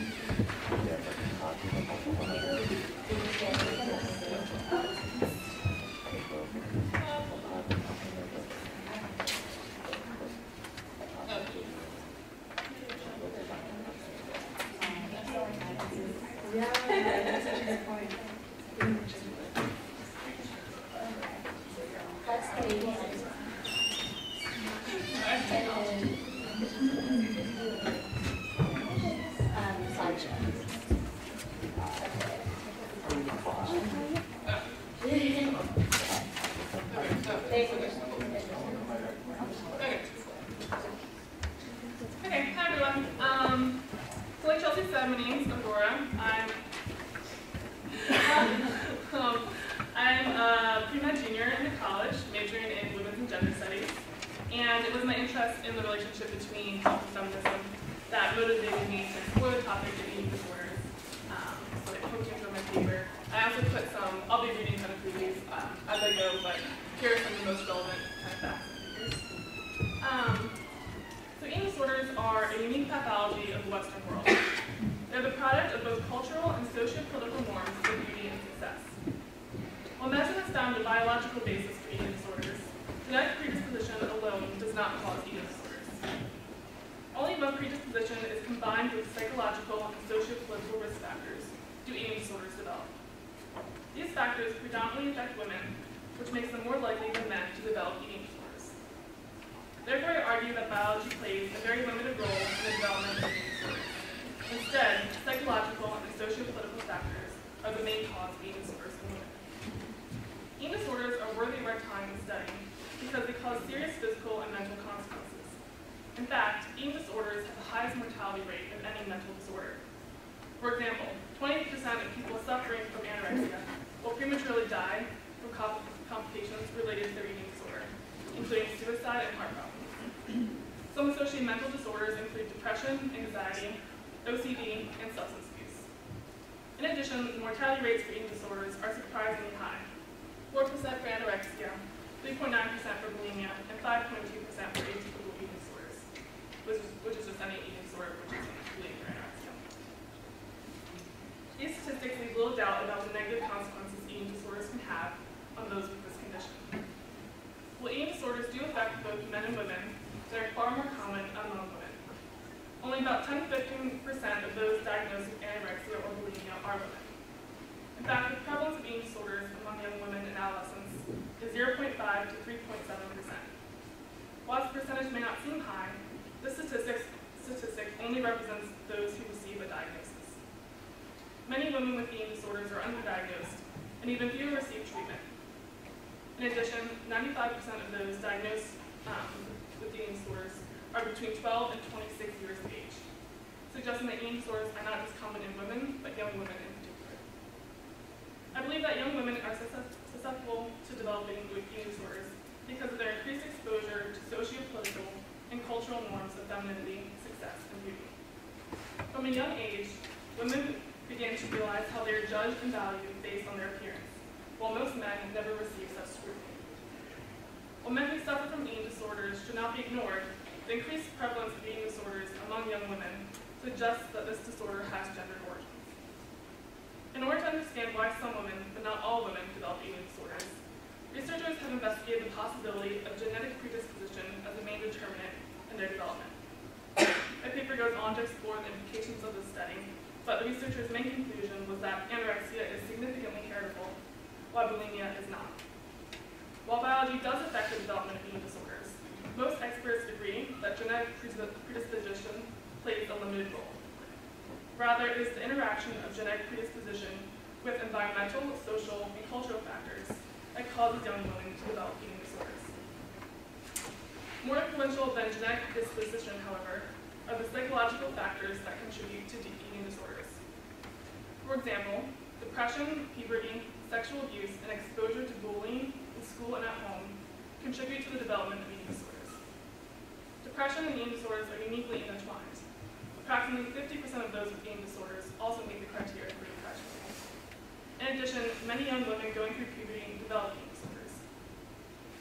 Yeah, that's such a good point. That's the Okay, hi everyone. So like Chelsea said, my name is Aurora. I'm a pre-med junior in the college, majoring in women's and gender studies. And it was my interest in the relationship between health and feminism that motivated me to explore the topic of eating disorders. So I poked into my paper. I also put some, I'll be reading kind of through these as I go, but here are some of the most relevant kind of facts and figures. So eating disorders are a unique pathology of the Western world. They're the product of both cultural and socio-political norms for beauty and success. While medicine has found a biological basis for eating disorders, genetic predisposition alone does not cause eating disorders. Only when predisposition is combined with psychological and socio-political risk factors do eating disorders develop. These factors predominantly affect women, which makes them more likely than men to develop eating disorders. Therefore, I argue that biology plays a very limited role in the development of eating disorders. Instead, psychological and socio-political factors are the main cause of eating disorders in women. Eating disorders are worthy of our time in studying because they cause serious physical and mental consequences. In fact, eating disorders have the highest mortality rate of any mental disorder. For example, 20% of people suffering from anorexia will prematurely die from complications related to their eating disorder, including suicide and heart problems. Some associated mental disorders include depression, anxiety, OCD, and substance abuse. In addition, the mortality rates for eating disorders are surprisingly high. 4% for anorexia, 3.9% for bulimia, and 5.2% for atypical eating disorders, which is just any eating disorder which isn't bulimia or anorexia. These statistics leave little doubt about the negative consequences eating disorders can have on those with this condition. While eating disorders do affect both men and women, they are far more common among women. Only about 10 to 15% of those diagnosed with anorexia or bulimia are women. In fact, the prevalence of eating disorders among young women and adolescents is 0.5 to 3.7%. While this percentage may not seem high, this statistic only represents those who receive a diagnosis. Many women with eating disorders are underdiagnosed, and even fewer receive treatment. In addition, 95% of those diagnosed with eating disorders are between 12 and 26 years of age, suggesting that eating disorders are not just common in women, but young women in particular. I believe that young women are susceptible to developing eating disorders because of their increased exposure to socio-political and cultural norms of femininity, success, and beauty. From a young age, women begin to realize how they are judged and valued based on their appearance, while most men never receive such scrutiny. While men who suffer from eating disorders should not be ignored, the increased prevalence of eating disorders among young women suggests that this disorder has gender origins. In order to understand why some women, but not all women, develop eating disorders, researchers have investigated the possibility of genetic predisposition as a main determinant in their development. A paper goes on to explore the implications of this study, but the researchers' main conclusion was that anorexia is significantly heritable, while bulimia is not. While biology does affect the development of eating disorders, most experts agree that genetic predisposition plays a limited role. Rather, it is the interaction of genetic predisposition with environmental, social, and cultural factors that causes young women to develop eating disorders. More influential than genetic predisposition, however, are the psychological factors that contribute to eating disorders. For example, depression, puberty, sexual abuse, and exposure to bullying in school and at home contribute to the development of eating disorders. Depression and eating disorders are uniquely intertwined. Approximately 50% of those with eating disorders also meet the criteria for depression. In addition, many young women going through puberty develop eating disorders.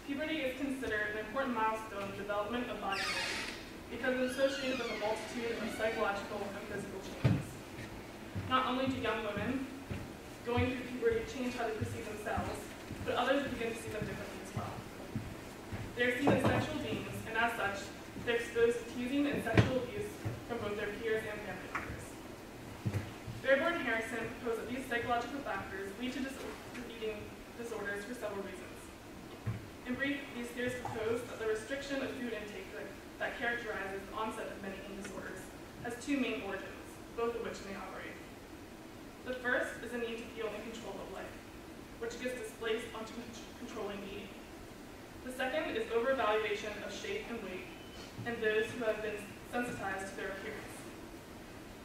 Puberty is considered an important milestone in the development of body image because it is associated with a multitude of psychological and physical changes. Not only do young women going through puberty change how they perceive themselves, but others begin to see them differently as well. They are seen as sexual beings, and as such, they're exposed to teasing and sexual abuse from both their peers and family members. Fairborn and Harrison proposed that these psychological factors lead to eating disorders for several reasons. In brief, these theories propose that the restriction of food intake that characterizes the onset of many eating disorders has two main origins, both of which may operate. The first is a need to feel in control of life, which gets displaced onto controlling eating. The second is over-evaluation of shape and weight, and those who have been sensitized to their appearance.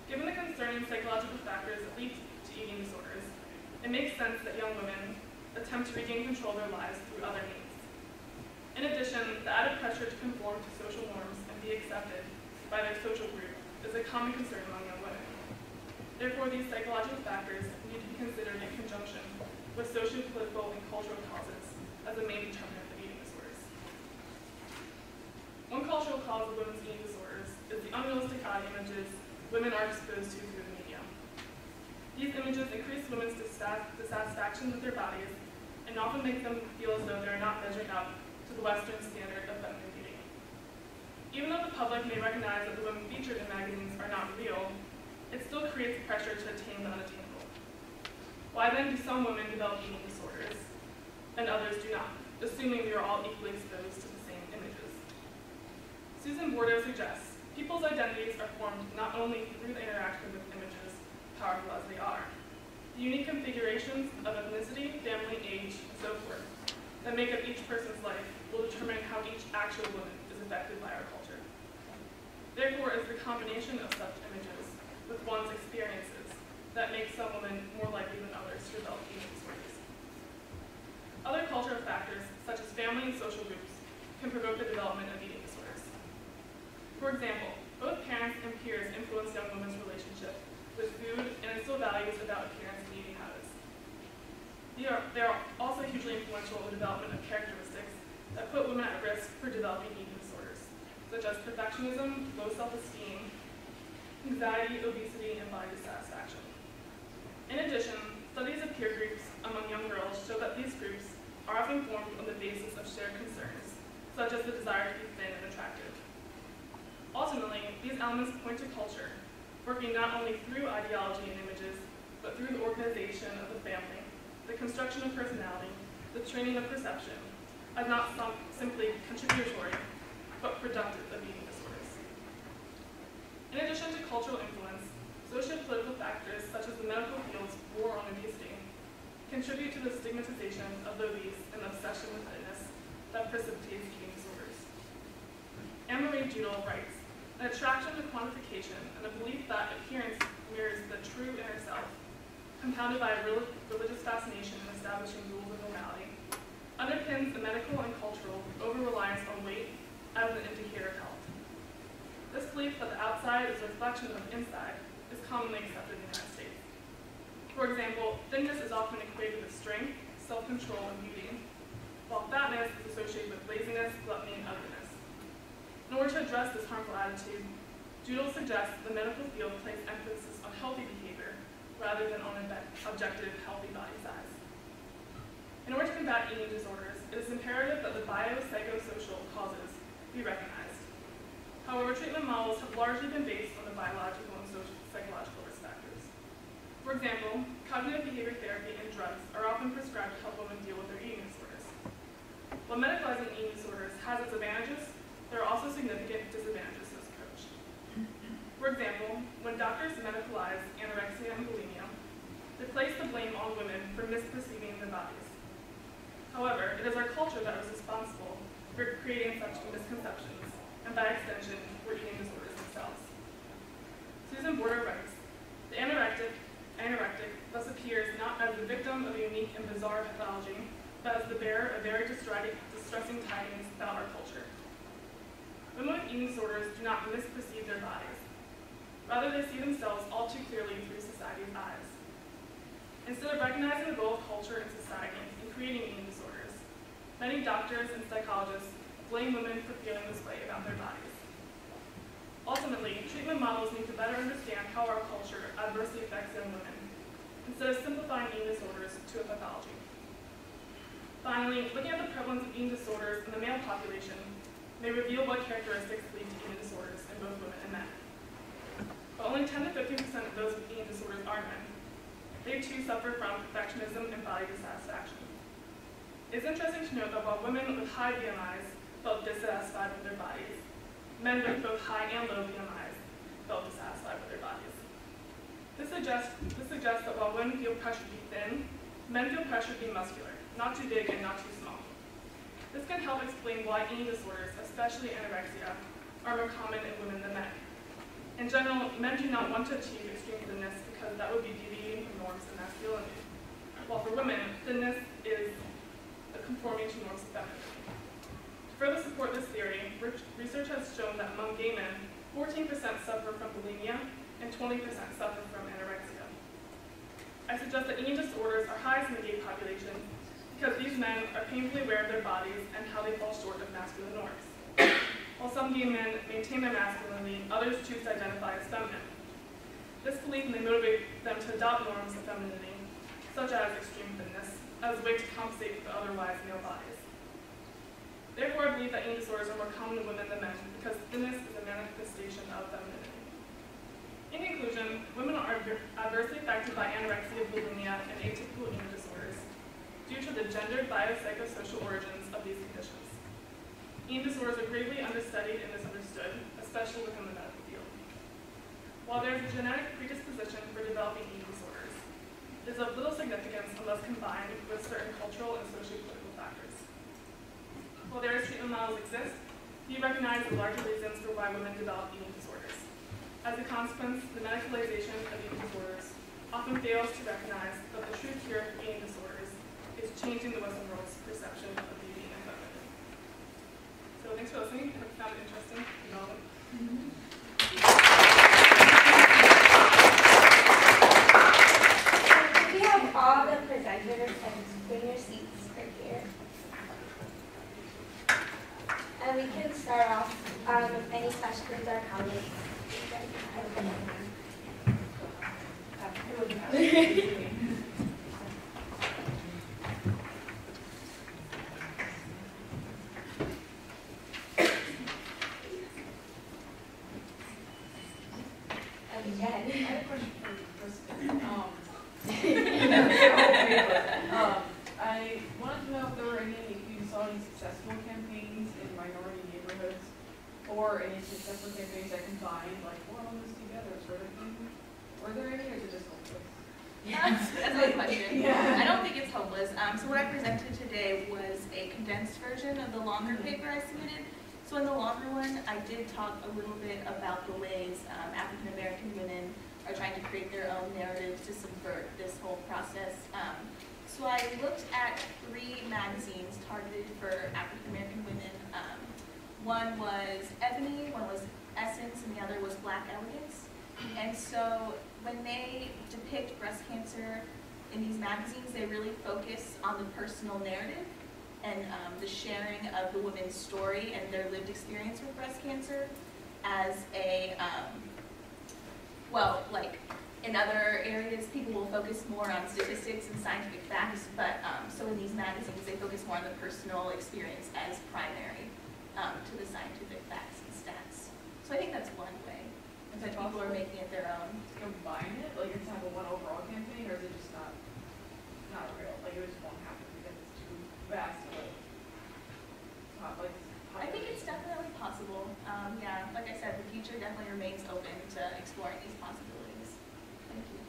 Given the concerning psychological factors that lead to eating disorders, it makes sense that young women attempt to regain control of their lives through other means. In addition, the added pressure to conform to social norms and be accepted by their social group is a common concern among young women. Therefore, these psychological factors need to be considered in conjunction with socio-political and cultural causes as a main determinant of eating disorders. One cultural cause of women's eating disorders is the unrealistic body images women are exposed to through the media. These images increase women's dissatisfaction with their bodies and often make them feel as though they are not measuring up to the Western standard of feminine beauty. Even though the public may recognize that the women featured in magazines are not real, it still creates pressure to attain the unattainable. Why then do some women develop eating disorders and others do not, assuming we are all equally exposed to the same images? Susan Bordeaux suggests people's identities are formed not only through the interaction with images, powerful as they are, the unique configurations of ethnicity, family, age, and so forth that make up each person's life will determine how each actual woman is affected by our culture. Therefore, it's the combination of such images with one's experiences that makes some women more likely than others to develop eating disorders. Other cultural factors, such as family and social groups, can provoke the development of eating disorders. For example, both parents and peers influence young women's relationship with food and instill values about appearance and eating habits. They are also hugely influential in the development of characteristics that put women at risk for developing eating disorders, such as perfectionism, low self-esteem, anxiety, obesity, and body dissatisfaction. In addition, studies of peer groups among young girls show that these groups are often formed on the basis of shared concerns, such as the desire to be thin and attractive. Ultimately, these elements point to culture, working not only through ideology and images, but through the organization of the family, the construction of personality, the training of perception, as not simply contributory, but productive of eating disorders. In addition to cultural influence, socio-political factors such as the medical field's war on obesity contribute to the stigmatization of the obese and obsession with fitness that precipitates eating disorders. Anne-Marie Judel writes, "An attraction to quantification and a belief that appearance mirrors the true inner self, compounded by a religious fascination in establishing rules of normality, underpins the medical and cultural over-reliance on weight as an indicator of health. This belief that the outside is a reflection of the inside is commonly accepted in the United States. For example, thinness is often equated with strength, self-control, and beauty, while fatness is associated with laziness, gluttony, and ugliness. In order to address this harmful attitude, Judel suggests the medical field place emphasis on healthy behavior rather than on objective healthy body size. In order to combat eating disorders, it is imperative that the biopsychosocial causes be recognized. However, treatment models have largely been based on the biological and psychological risk factors. For example, cognitive behavior therapy and drugs are often prescribed to help women deal with their eating disorders. While medicalizing eating disorders has its advantages, there are also significant disadvantages to this approach. For example, when doctors medicalize anorexia and bulimia, they place the blame on women for misperceiving their bodies. However, it is our culture that is responsible for creating such misconceptions, and by extension, for eating disorders themselves. Susan Border writes, "The anorectic thus appears not as the victim of a unique and bizarre pathology, but as the bearer of very distressing tidings about our culture. Women with eating disorders do not misperceive their bodies. Rather, they see themselves all too clearly through society's eyes. Instead of recognizing the role of culture in society in creating eating disorders, many doctors and psychologists blame women for feeling this way about their bodies. Ultimately, treatment models need to better understand how our culture adversely affects young women, instead of simplifying eating disorders to a pathology. Finally, looking at the prevalence of eating disorders in the male population may reveal what characteristics lead to eating disorders in both women and men. While only 10 to 15% of those with eating disorders are men, they too suffer from perfectionism and body dissatisfaction. It's interesting to note that while women with high BMIs felt dissatisfied with their bodies, men with both high and low BMIs felt dissatisfied with their bodies. This suggests that while women feel pressure to be thin, men feel pressure to be muscular, not too big and not too small. This can help explain why eating disorders, especially anorexia, are more common in women than men. In general, men do not want to achieve extreme thinness because that would be deviating from norms of masculinity, while for women, thinness is conforming to norms of femininity. To further support this theory, research has shown that among gay men, 14% suffer from bulimia and 20% suffer from anorexia. I suggest that eating disorders are highest in the gay population because these men are painfully aware of their bodies and how they fall short of masculine norms. While some gay men maintain their masculinity, others choose to identify as feminine. This belief may motivate them to adopt norms of femininity, such as extreme thinness, as a way to compensate for the otherwise male bodies. Therefore, I believe that eating disorders are more common in women than men because thinness is a manifestation of femininity. In conclusion, women are adversely affected by anorexia, bulimia, and atypical eating disorders due to the gendered biopsychosocial origins of these conditions. Eating disorders are gravely understudied and misunderstood, especially within the medical field. While there is a genetic predisposition for developing eating disorders, it is of little significance unless combined with certain cultural and socio-political factors. While various treatment models exist, few recognize the larger reasons for why women develop eating disorders. As a consequence, the medicalization of eating disorders often fails to recognize that the true cure for eating disorders is changing the Western world's perception of beauty and femininity. So thanks for listening. I hope you found it interesting. We have all the presenters and bring your seats right here. And we can start off with any questions or comments. I had a question for the president. I wanted to know if there were if you saw any success campaigns in minority neighborhoods, or any successful campaigns that combine, like, we're on this together sort of thing? Were there any, or is it just hopeless? That's a good question. Yeah. I don't think it's hopeless. So what I presented today was a condensed version of the longer paper I submitted. So in the longer one, I did talk a little bit about the ways African American women are trying to create their own narratives to subvert this whole process. So I looked at 3 magazines targeted for African American women. One was Ebony, one was Essence, and the other was Black Elegance. And so when they depict breast cancer in these magazines, they really focus on the personal narrative and the sharing of the woman's story and their lived experience with breast cancer as a, well, like in other areas, people will focus more on statistics and scientific facts, but so in these magazines, they focus more on the personal experience as primary to the scientific facts and stats. So I think that's one way that people are making it their own. Combine it? Like, it's have a one overall campaign, or is it just not real? Like, it just won't happen because it's too vast of a like, I think it's definitely possible. Yeah, like I said, the future definitely remains open to exploring these possibilities. Thank you.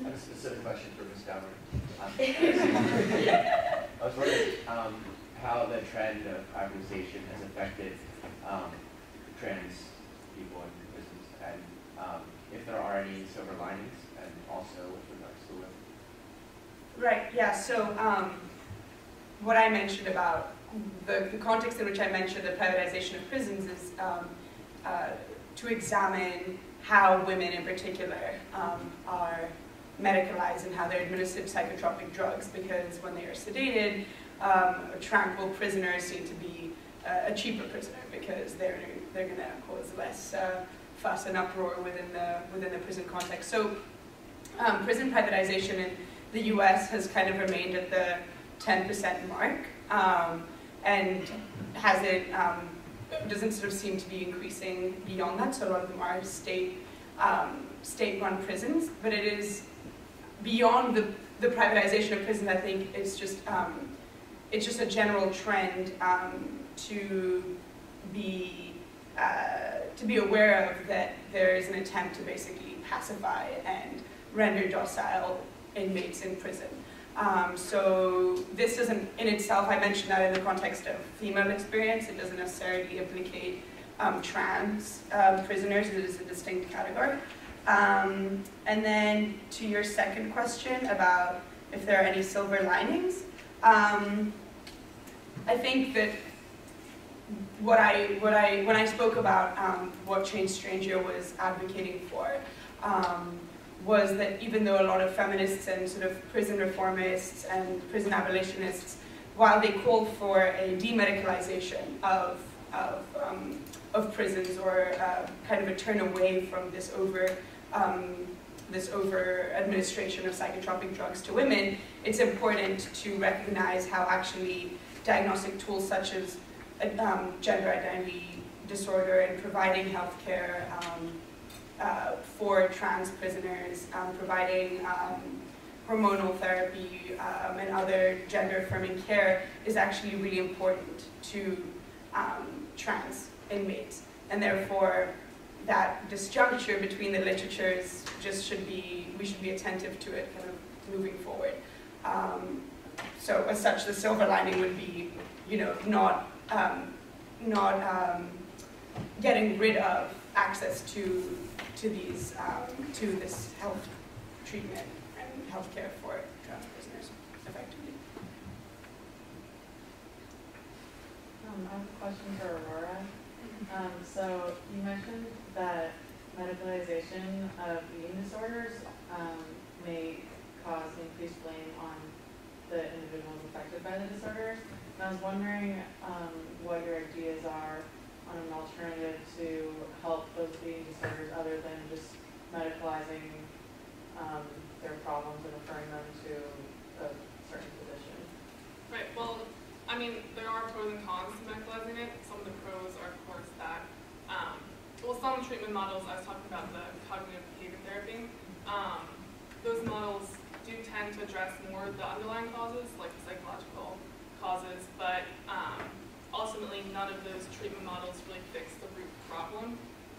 I have a specific question for Ms. Downer. I was wondering how the trend of privatization has affected trans people in prisons, and if there are any silver linings, and also with regards to women. Right, yeah, so what I mentioned about the context in which I mentioned the privatization of prisons is to examine how women in particular are medicalized and how they're administered psychotropic drugs, because when they are sedated, tranquil prisoners seem to be a cheaper prisoner because they're going to cause less fuss and uproar within the prison context. So prison privatization in the U.S. has kind of remained at the 10% mark, and has it doesn't sort of seem to be increasing beyond that. So a lot of them are state-run prisons, but it is beyond the privatization of prisons. I think it's just a general trend to be aware of that there is an attempt to basically pacify and render docile inmates in prison. So this doesn't, in itself, I mentioned that in the context of female experience, it doesn't necessarily implicate trans prisoners. It is a distinct category. And then to your second question about if there are any silver linings, I think that when I spoke about what Change Stranger was advocating for, was that even though a lot of feminists and sort of prison reformists and prison abolitionists, while they call for a demedicalization of prisons, or kind of a turn away from this over administration of psychotropic drugs to women, it's important to recognize how actually diagnostic tools such as gender identity disorder and providing health care for trans prisoners, providing hormonal therapy and other gender-affirming care is actually really important to trans inmates. And therefore, that disjuncture between the literatures we should be attentive to it kind of moving forward. So as such, the silver lining would be, not getting rid of access to this health treatment and health care for trans prisoners effectively. I have a question for Aurora. So you mentioned that medicalization of eating disorders may cause increased blame on the individuals affected by the disorders. And I was wondering what your ideas are on an alternative to help those eating disorders other than just medicalizing their problems and referring them to a certain physician. Right, well, I mean, there are pros and cons to medicalizing it. Some of the pros are, of course, that, some treatment models, I was talking about the cognitive behavior therapy, those models do tend to address more of the underlying causes, like the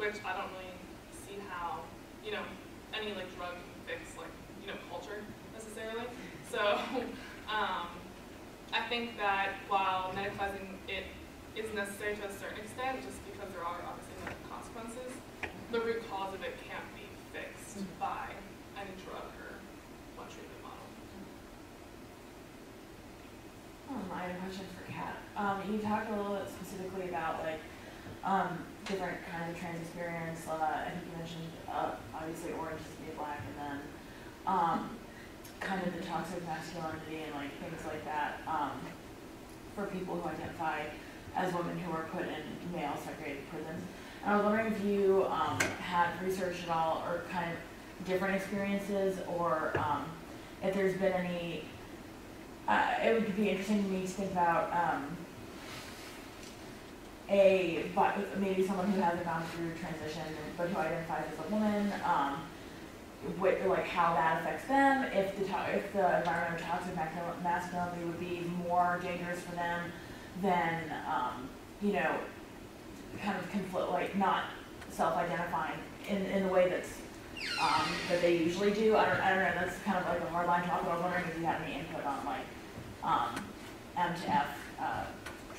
which I don't really see how, you know, any like drug can fix like, you know, culture necessarily. So I think that while medicalizing it is necessary to a certain extent, just because there are obviously medical consequences, the root cause of it can't be fixed by any drug or one treatment model. I have a question for Kat. You talked a little bit specifically about like different kinds of trans experience. I think you mentioned obviously orange is to be black, and then kind of the toxic masculinity and like things like that for people who identify as women who are put in male segregated prisons. And I was wondering if you had researched at all or kind of different experiences, or if there's been any. It would be interesting to me to think about maybe someone who hasn't gone through transition but who identifies as a woman, like how that affects them, if the environment of toxic masculinity would be more dangerous for them than you know, kind of conflict, like not self-identifying in the way that's that they usually do. I don't know. That's kind of like a hard line talk. But I was wondering if you had any input on like M to F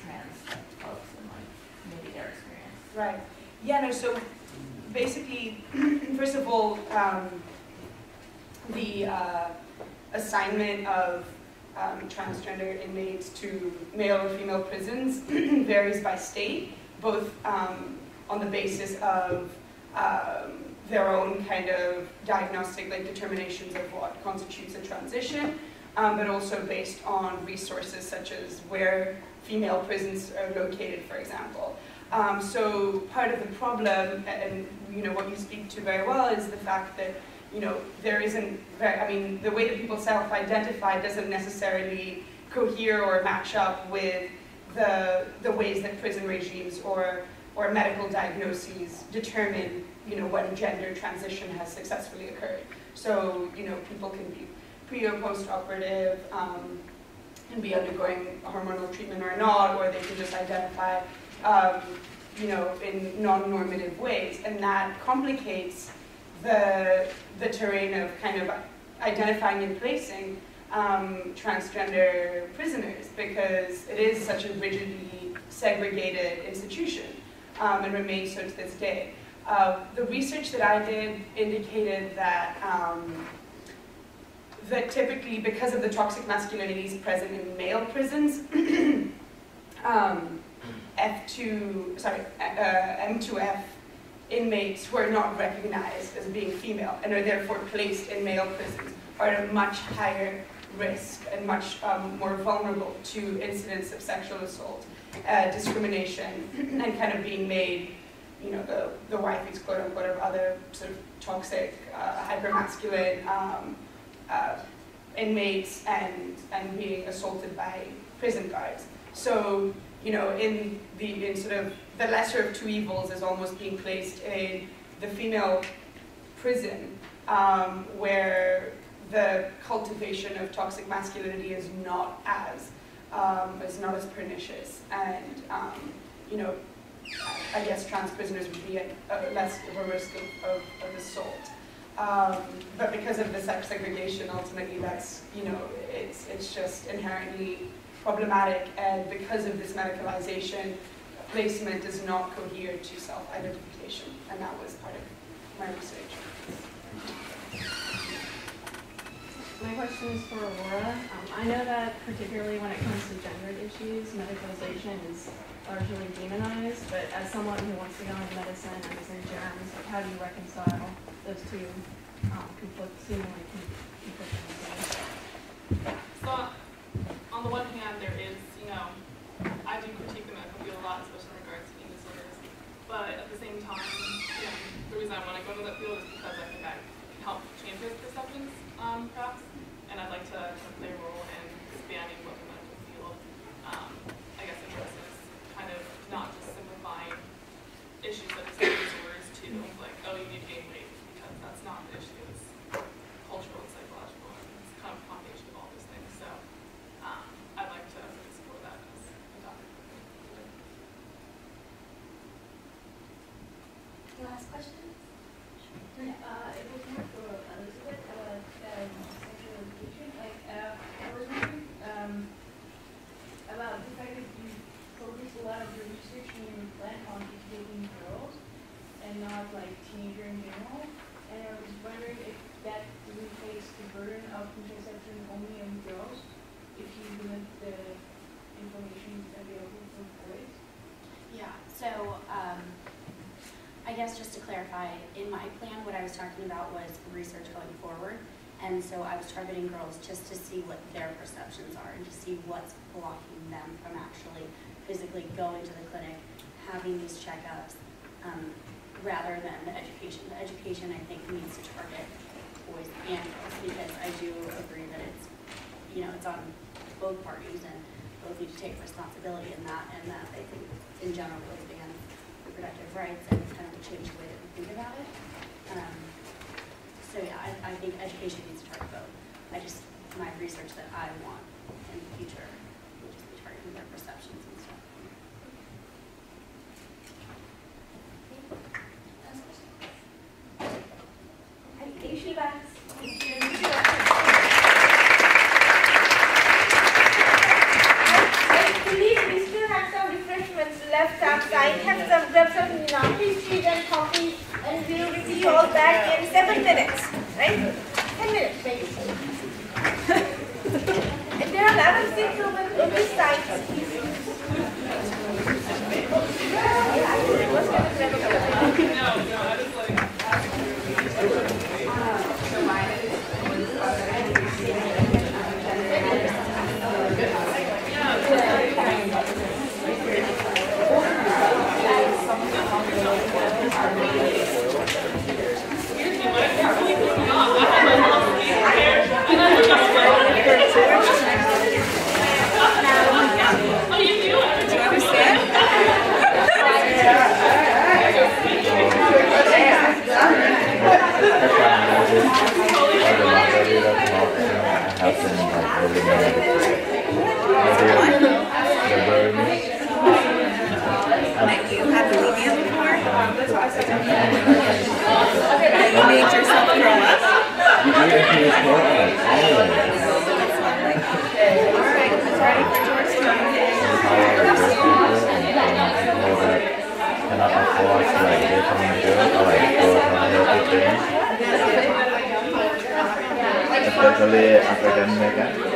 trans folks and like maybe their experience. Right. Yeah. No. So basically, first of all, the assignment of transgender inmates to male or female prisons varies by state, both on the basis of their own kind of diagnostic determinations of what constitutes a transition, but also based on resources such as where female prisons are located, for example. So part of the problem, and what you speak to very well, is the fact that there isn't the way that people self-identify doesn't necessarily cohere or match up with the ways that prison regimes or medical diagnoses determine when gender transition has successfully occurred. So people can be pre or post-operative, can be undergoing hormonal treatment or not, or they can just identify in non-normative ways, and that complicates the terrain of kind of identifying and placing transgender prisoners, because it is such a rigidly segregated institution and remains so to this day. The research that I did indicated that that typically, because of the toxic masculinities present in male prisons, M2F inmates who are not recognized as being female and are therefore placed in male prisons are at a much higher risk and much more vulnerable to incidents of sexual assault, discrimination, and kind of being made, the wifeys, quote unquote, of other sort of toxic, hypermasculine inmates and being assaulted by prison guards. So, in sort of the lesser of two evils is almost being placed in the female prison, where the cultivation of toxic masculinity is not as pernicious, and I guess trans prisoners would be at less of a risk of assault. But because of the sex segregation, ultimately that's it's just inherently problematic, and because of this medicalization, placement does not cohere to self-identification, and that was part of my research. My question is for Aurora. I know that particularly when it comes to gendered issues, medicalization is largely demonized, but as someone who wants to go into medicine and is in germs, how do you reconcile those two seemingly conflicting things? So, on the one hand, there is, I do critique the medical field a lot, especially in regards to eating disorders. But at the same time, the reason I want to go into that field is because I think I can help change those perceptions, perhaps. And I'd like to kind of play a role in expanding what the medical field, I guess, addresses, kind of not just simplifying issues such as eating disorders to like, oh, you need to gain weight, because that's not the issue. It's cultural and psychological, and it's kind of a combination of all those things. So I'd like to explore that as a topic. Last clarify, in my plan, what I was talking about was research going forward. And so I was targeting girls just to see what their perceptions are and to see what's blocking them from actually physically going to the clinic, having these checkups, rather than the education. The education, I think, needs to target boys and girls, because I do agree that it's, it's on both parties, and both need to take responsibility in that, and that they can, in general, expand reproductive rights and kind of change the way that we think about it. So yeah, I think education needs to target both. My research that I want in the future will just be targeting their perceptions and stuff. Thank you, guys. I believe we still have some refreshments left outside. Grab some pastries and coffee, and we'll be all back in 7 minutes, right? 10 minutes, maybe. And there are a lot of things on this side. Thank you. Have you eaten before? You made yourself throw up? Alright, it's ready for Georgetown. Cannot afford to like get from the girl or like go from healthy things. Especially African American.